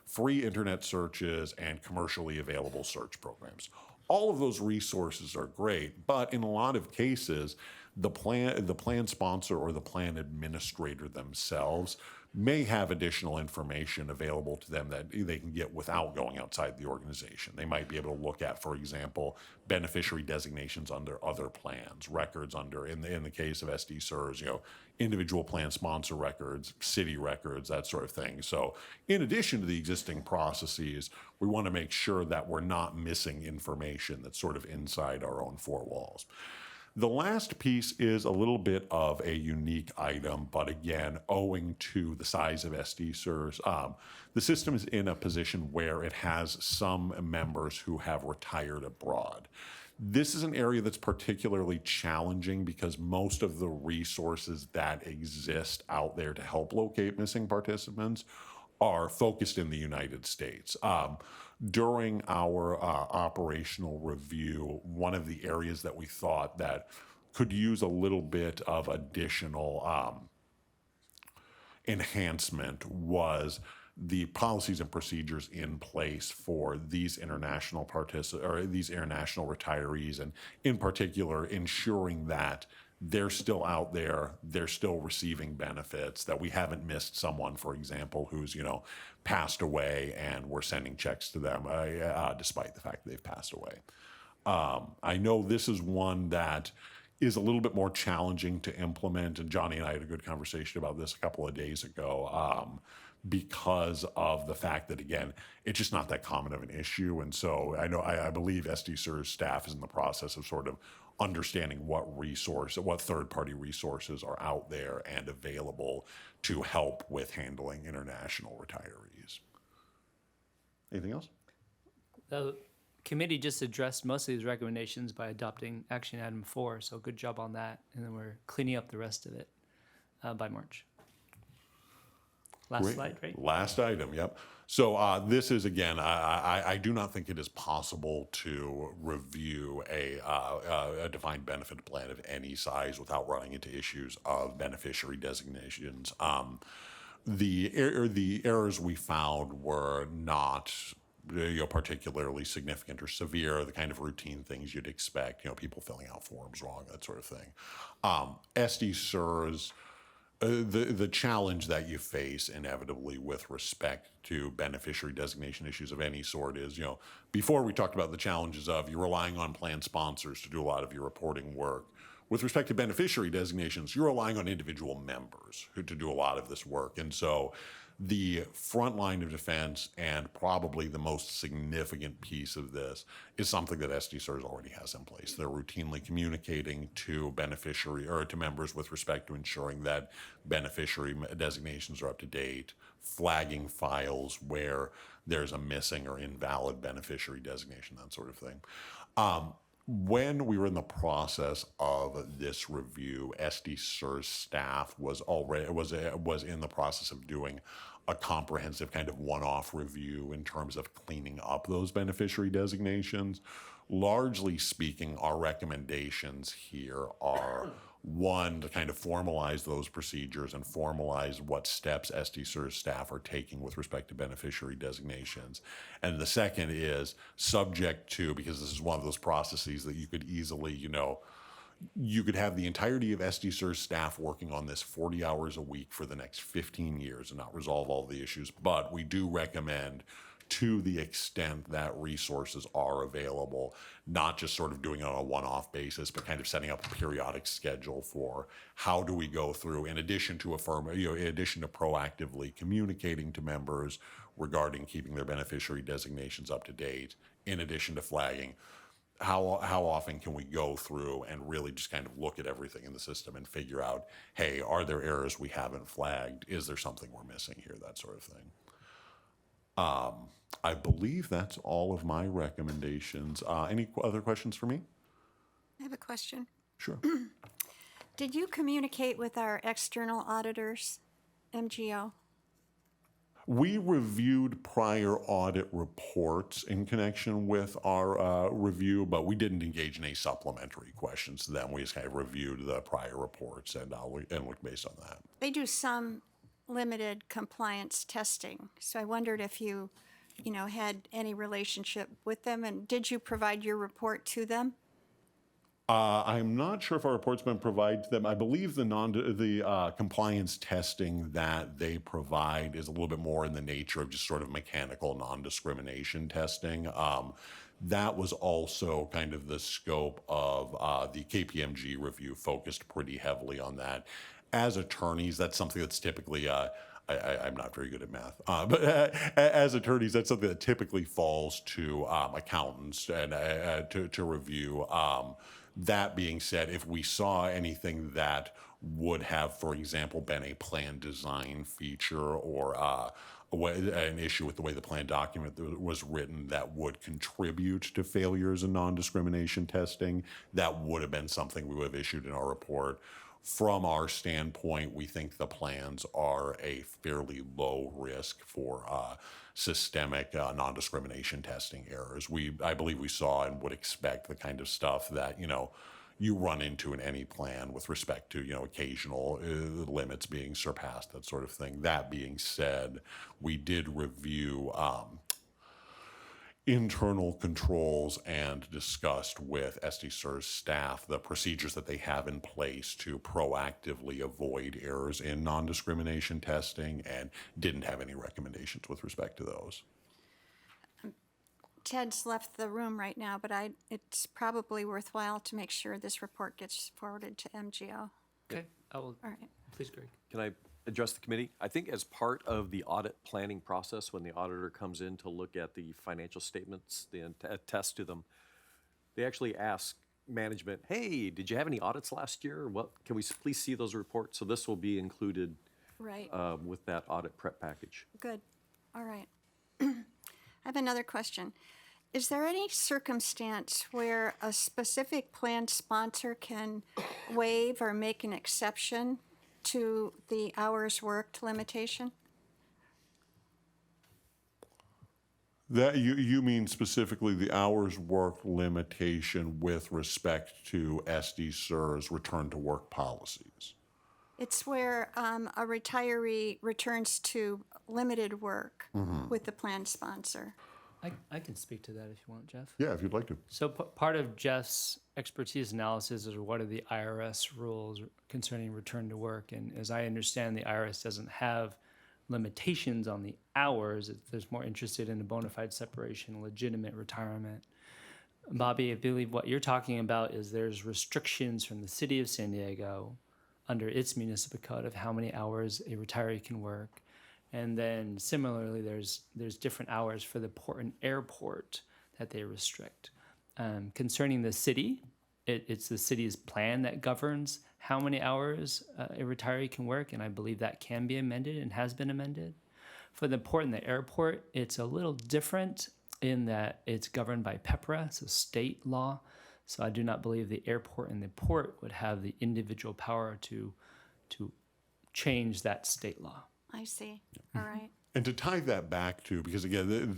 free internet searches and commercially available search programs. All of those resources are great, but in a lot of cases, the plan sponsor or the plan administrator themselves may have additional information available to them that they can get without going outside the organization. They might be able to look at, for example, beneficiary designations under other plans, records under, in the case of SDCERS, individual plan sponsor records, city records, that sort of thing. So in addition to the existing processes, we want to make sure that we're not missing information that's sort of inside our own four walls. The last piece is a little bit of a unique item, but again, owing to the size of SDCERS, the system is in a position where it has some members who have retired abroad. This is an area that's particularly challenging because most of the resources that exist out there to help locate missing participants are focused in the United States. During our operational review, one of the areas that we thought that could use a little bit of additional enhancement was the policies and procedures in place for these international these international retirees, and in particular ensuring that they're still out there, they're still receiving benefits, that we haven't missed someone, for example, who's, passed away and we're sending checks to them despite the fact that they've passed away. I know this is one that is a little bit more challenging to implement, and Johnny and I had a good conversation about this a couple of days ago because of the fact that, again, it's just not that common of an issue. And so I believe SDCERS staff is in the process of sort of understanding what third-party resources are out there and available to help with handling international retirees. Anything else? The committee just addressed most of these recommendations by adopting action item 4, so good job on that. And then we're cleaning up the rest of it by March. Last Great. slide, right? Last item, yep. So this is, again, I do not think it is possible to review a defined benefit plan of any size without running into issues of beneficiary designations. The errors we found were not particularly significant or severe, the kind of routine things you'd expect, people filling out forms wrong, that sort of thing. SDCERS, the challenge that you face inevitably with respect to beneficiary designation issues of any sort is, before we talked about the challenges of you're relying on plan sponsors to do a lot of your reporting work. With respect to beneficiary designations, you're relying on individual members to do a lot of this work. And so the front line of defense, and probably the most significant piece of this, is something that SDCERS already has in place. They're routinely communicating to beneficiary or to members with respect to ensuring that beneficiary designations are up to date, flagging files where there's a missing or invalid beneficiary designation, that sort of thing. When we were in the process of this review, SDCERS staff was in the process of doing a comprehensive kind of one-off review in terms of cleaning up those beneficiary designations. Largely speaking, our recommendations here are, one, to kind of formalize those procedures and formalize what steps SDCERS staff are taking with respect to beneficiary designations. And the second is subject to, because this is one of those processes that you could easily, you could have the entirety of SDCERS staff working on this 40 hours a week for the next 15 years and not resolve all the issues. But we do recommend, to the extent that resources are available, not just sort of doing it on a one-off basis, but kind of setting up a periodic schedule for how do we go through, in addition to in addition to proactively communicating to members regarding keeping their beneficiary designations up to date, in addition to flagging, how often can we go through and really just kind of look at everything in the system and figure out, hey, are there errors we haven't flagged? Is there something we're missing here? That sort of thing. I believe that's all of my recommendations. Any other questions for me? I have a question. Sure. Did you communicate with our external auditors, MGO? We reviewed prior audit reports in connection with our review, but we didn't engage in any supplementary questions to them. We just kind of reviewed the prior reports and looked based on that. They do some limited compliance testing, so I wondered if you had any relationship with them? And did you provide your report to them? I'm not sure if our report's been provided to them. I believe the compliance testing that they provide is a little bit more in the nature of just sort of mechanical non-discrimination testing. That was also kind of the scope of the KPMG review, focused pretty heavily on that. As attorneys, that's something that's typically I'm not very good at math, but as attorneys, that's something that typically falls to accountants and to review. That being said, if we saw anything that would have, for example, been a plan design feature or an issue with the way the plan document was written that would contribute to failures in non-discrimination testing, that would have been something we would have issued in our report. From our standpoint, we think the plans are a fairly low risk for systemic non-discrimination testing errors. I believe we saw and would expect the kind of stuff that, you run into in any plan with respect to, occasional limits being surpassed, that sort of thing. That being said, we did review internal controls and discussed with SDCERS staff the procedures that they have in place to proactively avoid errors in non-discrimination testing, and didn't have any recommendations with respect to those. Ted's left the room right now, but it's probably worthwhile to make sure this report gets forwarded to MGO. Okay, I will. All right. Please, Greg. Can I address the committee? I think as part of the audit planning process, when the auditor comes in to look at the financial statements and attest to them, they actually ask management, hey, did you have any audits last year? What, can we please see those reports? So this will be included Right. with that audit prep package. Good. All right. I have another question. Is there any circumstance where a specific plan sponsor can waive or make an exception to the hours worked limitation? That you mean specifically the hours worked limitation with respect to SDCERS return to work policies? It's where a retiree returns to limited work with the plan sponsor. I can speak to that if you want, Jeff. Yeah, if you'd like to. So part of Jeff's expertise analysis is what are the IRS rules concerning return to work. And as I understand, the IRS doesn't have limitations on the hours. There's more interested in a bona fide separation, legitimate retirement. Bobby, I believe what you're talking about is there's restrictions from the city of San Diego under its municipal code of how many hours a retiree can work. And then similarly, there's different hours for the port and airport that they restrict. Concerning the city, it's the city's plan that governs how many hours a retiree can work, and I believe that can be amended and has been amended. For the port and the airport, it's a little different in that it's governed by PEPRA, so state law. So I do not believe the airport and the port would have the individual power to change that state law. I see. All right. And to tie that back to, because again,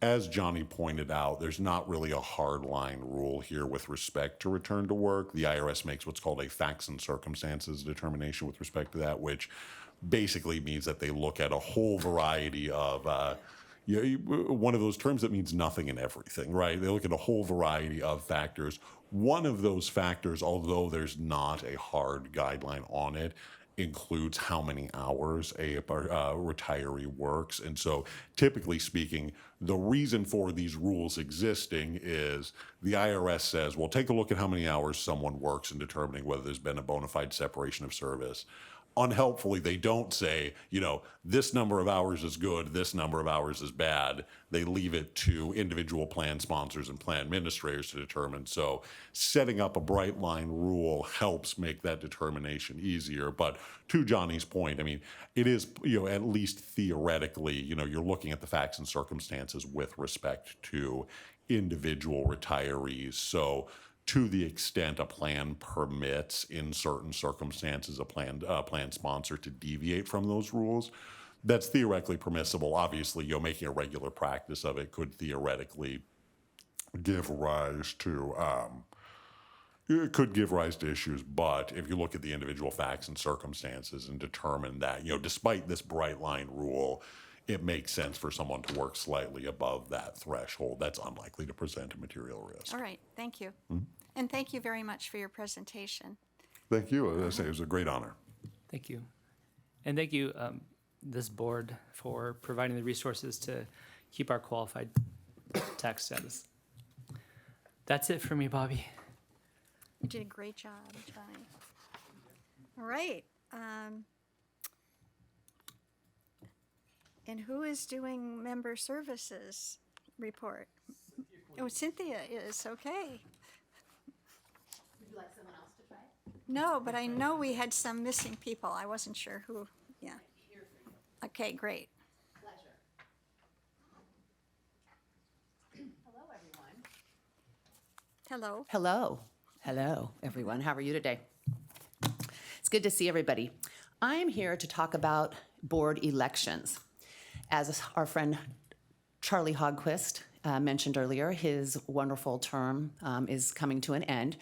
as Johnny pointed out, there's not really a hard line rule here with respect to return to work. The IRS makes what's called a facts and circumstances determination with respect to that, which basically means that they look at a whole variety of, one of those terms that means nothing and everything, right? They look at a whole variety of factors. One of those factors, although there's not a hard guideline on it, includes how many hours a retiree works. And so typically speaking, the reason for these rules existing is the IRS says, well, take a look at how many hours someone works in determining whether there's been a bona fide separation of service. Unhelpfully, they don't say, this number of hours is good, this number of hours is bad. They leave it to individual plan sponsors and plan administrators to determine. So setting up a bright line rule helps make that determination easier. But to Johnny's point, I mean, it is, at least theoretically, you're looking at the facts and circumstances with respect to individual retirees. So to the extent a plan permits in certain circumstances a plan sponsor to deviate from those rules, that's theoretically permissible. Obviously, making a regular practice of it could theoretically give rise to issues. But if you look at the individual facts and circumstances and determine that, despite this bright line rule, it makes sense for someone to work slightly above that threshold. That's unlikely to present a material risk. All right, thank you. And thank you very much for your presentation. Thank you. As I say, it was a great honor. Thank you. And thank you, this board, for providing the resources to keep our qualified tax status. That's it for me, Bobby. You did a great job, Johnny. All right. And who is doing member services report? Oh, Cynthia is, okay. Would you like someone else to try it? No, but I know we had some missing people. I wasn't sure who, yeah. Okay, great. Pleasure. Hello, everyone. Hello. Hello. Hello, everyone. How are you today? It's good to see everybody. I'm here to talk about board elections. As our friend Charlie Hogquist mentioned earlier, his wonderful term is coming to an end.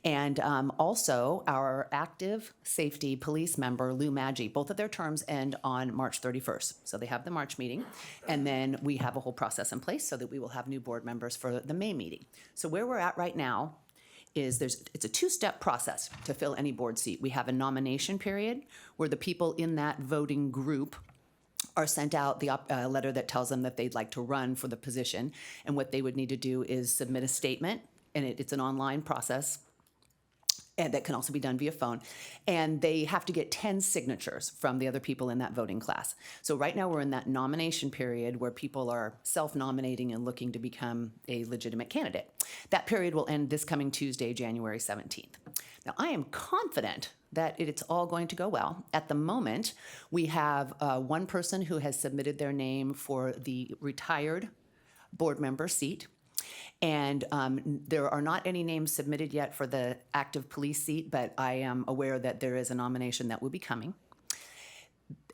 And also our active safety police member, Lou Maggi, both of their terms end on March 31st. So they have the March meeting, and then we have a whole process in place so that we will have new board members for the May meeting. So where we're at right now is it's a two-step process to fill any board seat. We have a nomination period where the people in that voting group are sent out the letter that tells them that they'd like to run for the position. And what they would need to do is submit a statement, and it's an online process, and that can also be done via phone. And they have to get 10 signatures from the other people in that voting class. So right now we're in that nomination period where people are self-nominating and looking to become a legitimate candidate. That period will end this coming Tuesday, January 17th. Now, I am confident that it's all going to go well. At the moment, we have one person who has submitted their name for the retired board member seat. And there are not any names submitted yet for the active police seat, but I am aware that there is a nomination that will be coming.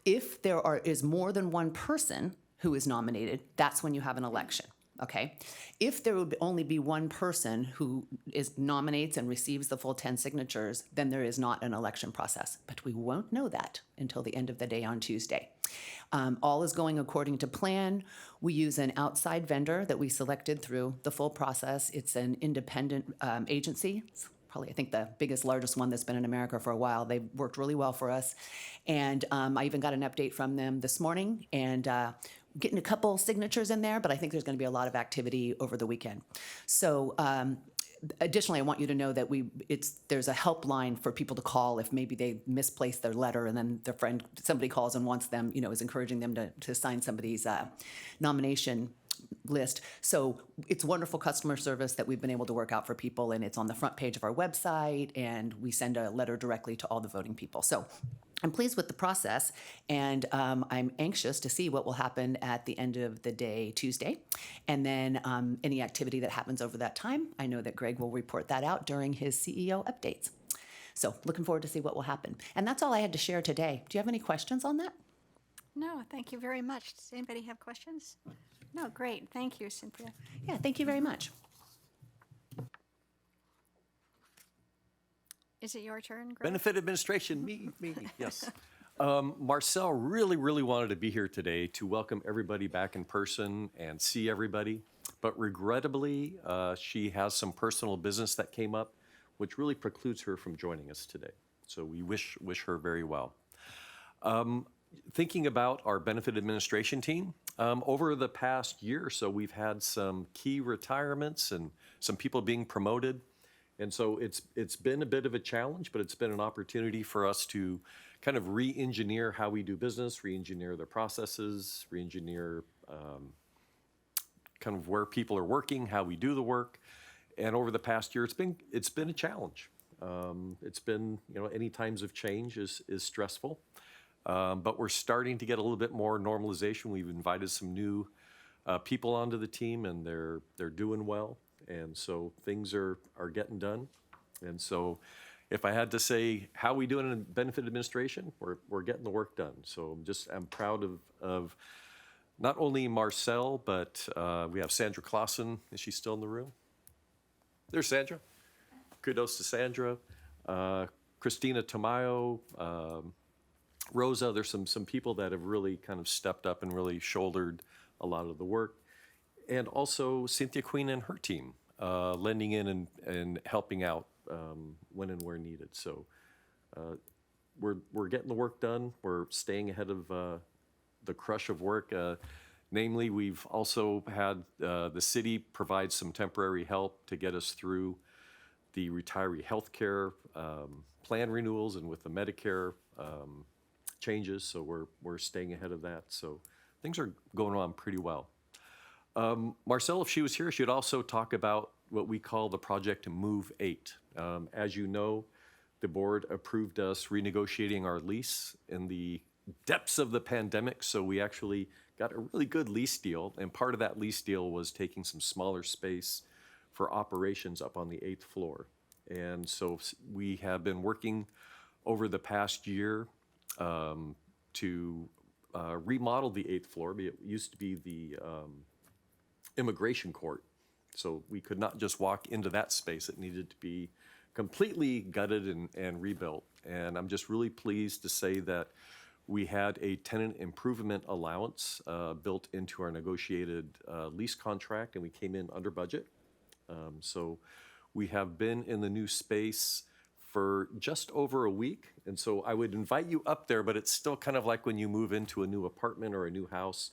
If there is more than one person who is nominated, that's when you have an election. Okay. If there would only be one person who nominates and receives the full 10 signatures, then there is not an election process. But we won't know that until the end of the day on Tuesday. All is going according to plan. We use an outside vendor that we selected through the full process. It's an independent agency. It's probably, I think, the biggest, largest one that's been in America for a while. They've worked really well for us. And I even got an update from them this morning, and getting a couple signatures in there, but I think there's going to be a lot of activity over the weekend. So additionally, I want you to know that there's a helpline for people to call if maybe they misplaced their letter, and then somebody calls and wants them, is encouraging them to sign somebody's nomination list. So it's wonderful customer service that we've been able to work out for people, and it's on the front page of our website, and we send a letter directly to all the voting people. So I'm pleased with the process, and I'm anxious to see what will happen at the end of the day Tuesday. And then any activity that happens over that time, I know that Greg will report that out during his CEO updates. So looking forward to see what will happen. And that's all I had to share today. Do you have any questions on that? No, thank you very much. Does anybody have questions? No, great. Thank you, Cynthia. Yeah, thank you very much. Is it your turn, Greg? Benefit administration, me, yes. Marcel really wanted to be here today to welcome everybody back in person and see everybody. But regrettably, she has some personal business that came up, which really precludes her from joining us today. So we wish her very well. Thinking about our benefit administration team, over the past year or so, we've had some key retirements and some people being promoted. And so it's been a bit of a challenge, but it's been an opportunity for us to kind of re-engineer how we do business, re-engineer their processes, re-engineer kind of where people are working, how we do the work. And over the past year, it's been a challenge. It's been, any times of change is stressful. But we're starting to get a little bit more normalization. We've invited some new people onto the team, and they're doing well. And so things are getting done. And so if I had to say how we doing in benefit administration, we're getting the work done. So I'm proud of not only Marcel, but we have Sandra Clausen. Is she still in the room? There's Sandra. Kudos to Sandra. Christina Tamayo, Rosa, there's some people that have really kind of stepped up and really shouldered a lot of the work. And also Cynthia Queen and her team, lending in and helping out when and where needed. So we're getting the work done. We're staying ahead of the crush of work. Namely, we've also had the city provide some temporary help to get us through the retiree health care plan renewals and with the Medicare changes. So we're staying ahead of that. So things are going on pretty well. Marcelle, if she was here, she'd also talk about what we call the Project Move 8. As you know, the board approved us renegotiating our lease in the depths of the pandemic, so we actually got a really good lease deal, and part of that lease deal was taking some smaller space for operations up on the 8th floor. And so we have been working over the past year to remodel the 8th floor. It used to be the immigration court, so we could not just walk into that space. It needed to be completely gutted and rebuilt. And I'm just really pleased to say that we had a tenant improvement allowance built into our negotiated lease contract, and we came in under budget. So we have been in the new space for just over a week. And so I would invite you up there, but it's still kind of like when you move into a new apartment or a new house.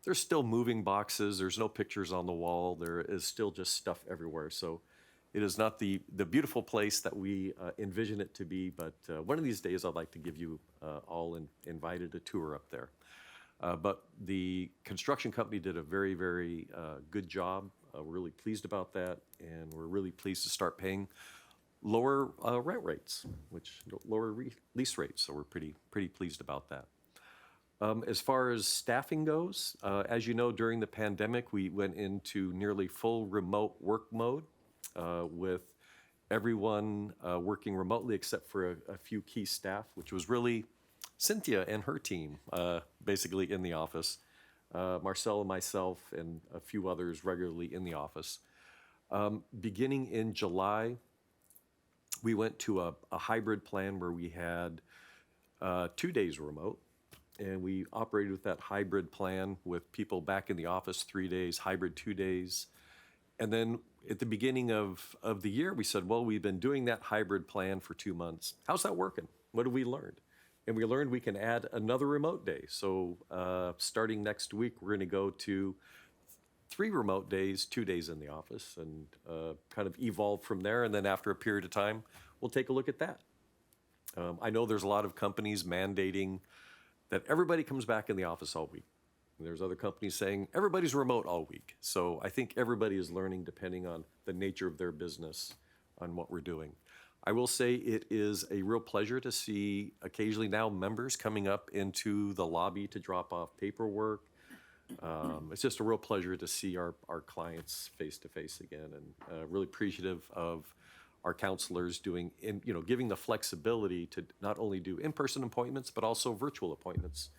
There's still moving boxes. There's no pictures on the wall. There is still just stuff everywhere. So it is not the beautiful place that we envision it to be, but one of these days I'd like to give you all invited a tour up there. But the construction company did a very, very good job. We're really pleased about that, and we're really pleased to start paying lower rent rates, lower lease rates. So we're pretty pleased about that. As far as staffing goes, as you know, during the pandemic, we went into nearly full remote work mode with everyone working remotely except for a few key staff, which was really Cynthia and her team basically in the office, Marcel and myself and a few others regularly in the office. Beginning in July, we went to a hybrid plan where we had 2 days remote. And we operated with that hybrid plan with people back in the office 3 days, hybrid 2 days. And then at the beginning of the year, we said, well, we've been doing that hybrid plan for 2 months. How's that working? What have we learned? And we learned we can add another remote day. So starting next week, we're going to go to 3 remote days, 2 days in the office, and kind of evolve from there. And then after a period of time, we'll take a look at that. I know there's a lot of companies mandating that everybody comes back in the office all week. And there's other companies saying everybody's remote all week. So I think everybody is learning, depending on the nature of their business, on what we're doing. I will say it is a real pleasure to see occasionally now members coming up into the lobby to drop off paperwork. It's just a real pleasure to see our clients face to face again, and really appreciative of our counselors giving the flexibility to not only do in-person appointments, but also virtual appointments.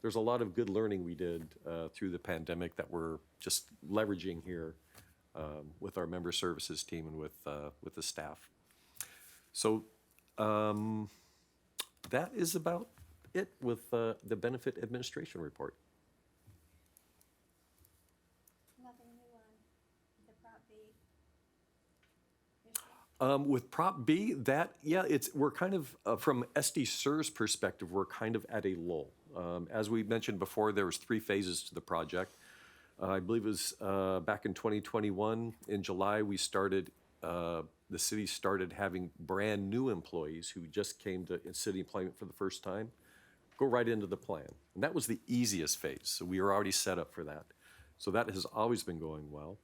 There's a lot of good learning we did through the pandemic that we're just leveraging here with our member services team and with the staff. So that is about it with the benefit administration report. Nothing new on the Prop B. With Prop B, we're kind of, from SDCERS perspective, we're kind of at a lull. As we mentioned before, there was 3 phases to the project. I believe it was back in 2021, in July, the city started having brand new employees who just came to city employment for the first time, go right into the plan. And that was the easiest phase, so we were already set up for that. So that has always been going well.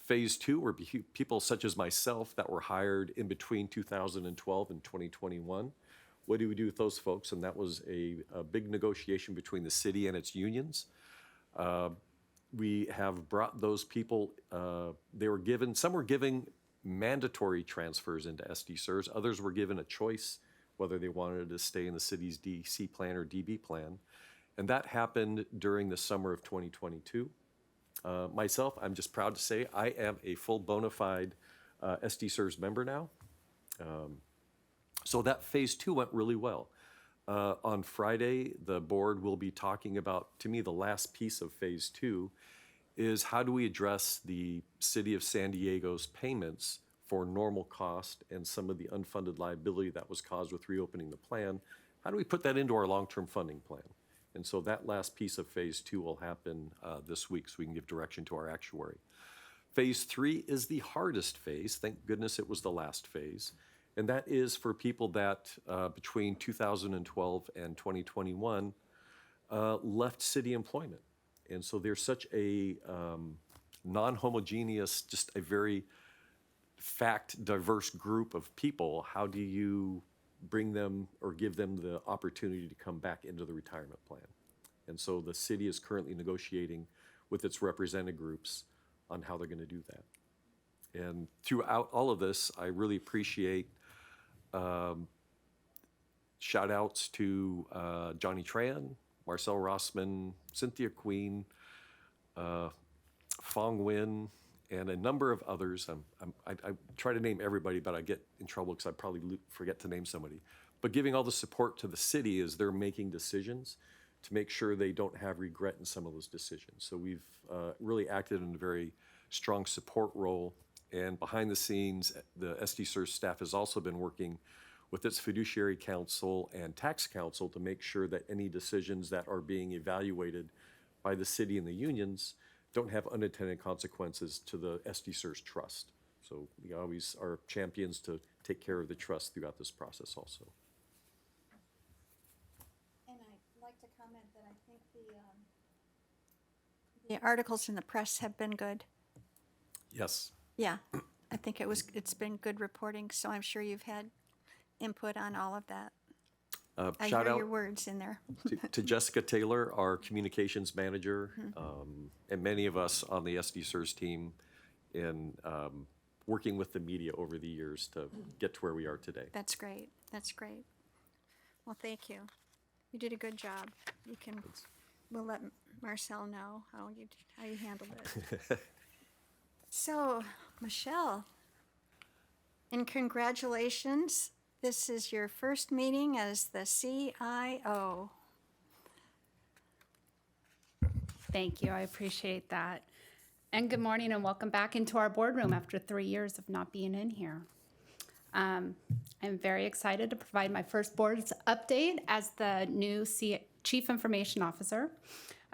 Phase 2 were people such as myself that were hired in between 2012 and 2021. What do we do with those folks? And that was a big negotiation between the city and its unions. We have brought those people, some were given mandatory transfers into SDCERS. Others were given a choice whether they wanted to stay in the city's DC plan or DB plan. And that happened during the summer of 2022. Myself, I'm just proud to say I am a full bona fide SDCERS member now. So that phase 2 went really well. On Friday, the board will be talking about, to me, the last piece of phase 2 is how do we address the city of San Diego's payments for normal cost and some of the unfunded liability that was caused with reopening the plan? How do we put that into our long-term funding plan? And so that last piece of phase 2 will happen this week, so we can give direction to our actuary. Phase 3 is the hardest phase. Thank goodness it was the last phase. And that is for people that between 2012 and 2021 left city employment. And so there's such a non-homogeneous, just a very fact-diverse group of people. How do you bring them or give them the opportunity to come back into the retirement plan? And so the city is currently negotiating with its represented groups on how they're going to do that. And throughout all of this, I really appreciate shout outs to Johnny Tran, Marcel Rossman, Cynthia Queen, Fong Nguyen, and a number of others. I try to name everybody, but I get in trouble because I probably forget to name somebody. But giving all the support to the city as they're making decisions to make sure they don't have regret in some of those decisions. So we've really acted in a very strong support role. And behind the scenes, the SDCERS staff has also been working with its fiduciary council and tax council to make sure that any decisions that are being evaluated by the city and the unions don't have unintended consequences to the SDCERS trust. So we always are champions to take care of the trust throughout this process also. And I'd like to comment that I think the articles in the press have been good. Yes. Yeah, I think it's been good reporting, so I'm sure you've had input on all of that. I Shout hear out your words in there. to Jessica Taylor, our communications manager, and many of us on the SDCERS team in working with the media over the years to get to where we are today. That's great. That's great. Well, thank you. You did a good job. We'll let Marcel know how you handled it. So, Michelle, and congratulations. This is your first meeting as the CIO. Thank you. I appreciate that. And good morning and welcome back into our boardroom after 3 years of not being in here. I'm very excited to provide my first board's update as the new Chief Information Officer.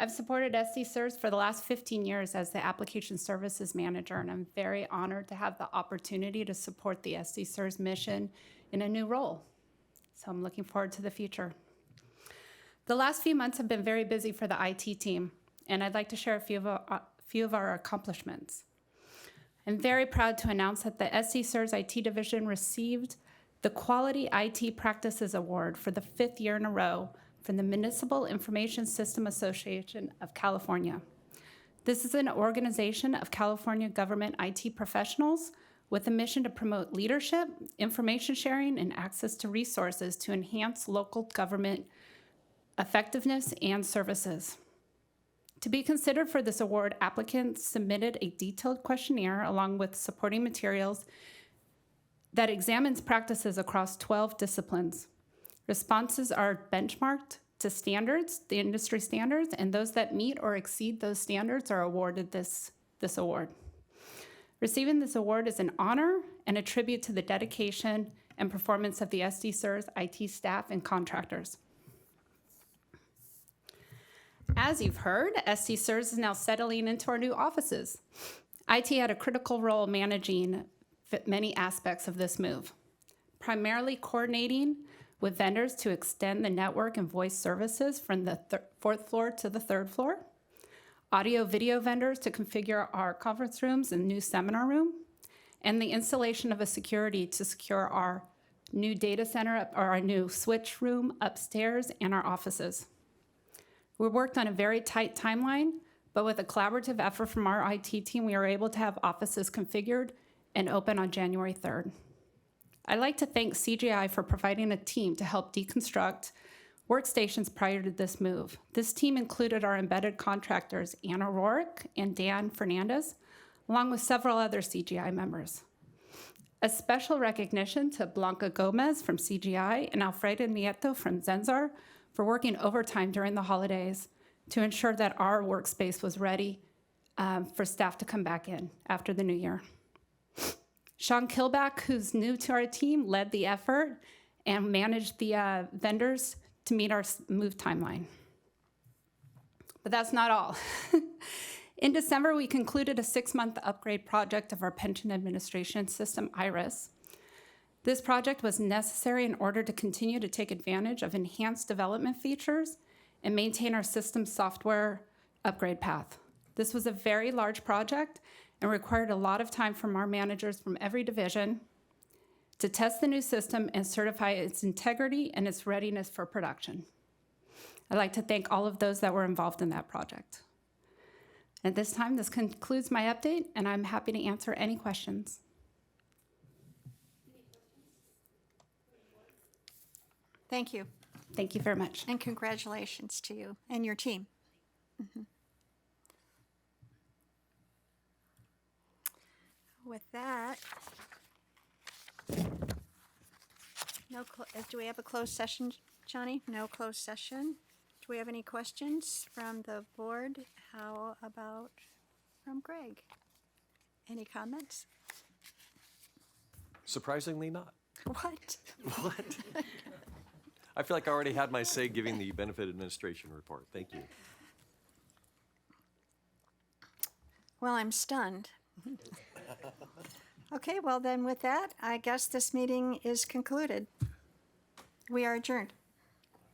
I've supported SDCERS for the last 15 years as the Application Services Manager, and I'm very honored to have the opportunity to support the SDCERS mission in a new role. So I'm looking forward to the future. The last few months have been very busy for the IT team, and I'd like to share a few of our accomplishments. I'm very proud to announce that the SDCERS IT division received the Quality IT Practices Award for the 5th year in a row from the Municipal Information System Association of California. This is an organization of California government IT professionals with a mission to promote leadership, information sharing, and access to resources to enhance local government effectiveness and services. To be considered for this award, applicants submitted a detailed questionnaire along with supporting materials that examines practices across 12 disciplines. Responses are benchmarked to standards, the industry standards, and those that meet or exceed those standards are awarded this award. Receiving this award is an honor and a tribute to the dedication and performance of the SDCERS IT staff and contractors. As you've heard, SDCERS is now settling into our new offices. IT had a critical role managing many aspects of this move, primarily coordinating with vendors to extend the network and voice services from the 4th floor to the 3rd floor, audio-video vendors to configure our conference rooms and new seminar room, and the installation of a security to secure our new data center or our new switch room upstairs and our offices. We worked on a very tight timeline, but with a collaborative effort from our IT team, we were able to have offices configured and open on January 3rd. I'd like to thank CGI for providing a team to help deconstruct workstations prior to this move. This team included our embedded contractors, Anna Rourke and Dan Fernandez, along with several other CGI members. A special recognition to Blanca Gomez from CGI and Alfredo Nieto from Zenzar for working overtime during the holidays to ensure that our workspace was ready for staff to come back in after the new year. Sean Kilback, who's new to our team, led the effort and managed the vendors to meet our move timeline. But that's not all. In December, we concluded a 6-month upgrade project of our pension administration system, IRIS. This project was necessary in order to continue to take advantage of enhanced development features and maintain our system software upgrade path. This was a very large project and required a lot of time from our managers from every division to test the new system and certify its integrity and its readiness for production. I'd like to thank all of those that were involved in that project. At this time, this concludes my update, and I'm happy to answer any questions. Thank you, Thank you very much. and congratulations to you and your team. With that, do we have a closed session, Johnny? No closed session. Do we have any questions from the board? How about from Greg? Any comments? Surprisingly not. What? What? I feel like I already had my say giving the benefit administration report. Thank you. Well, I'm stunned. Okay, well then with that, I guess this meeting is concluded. We are adjourned.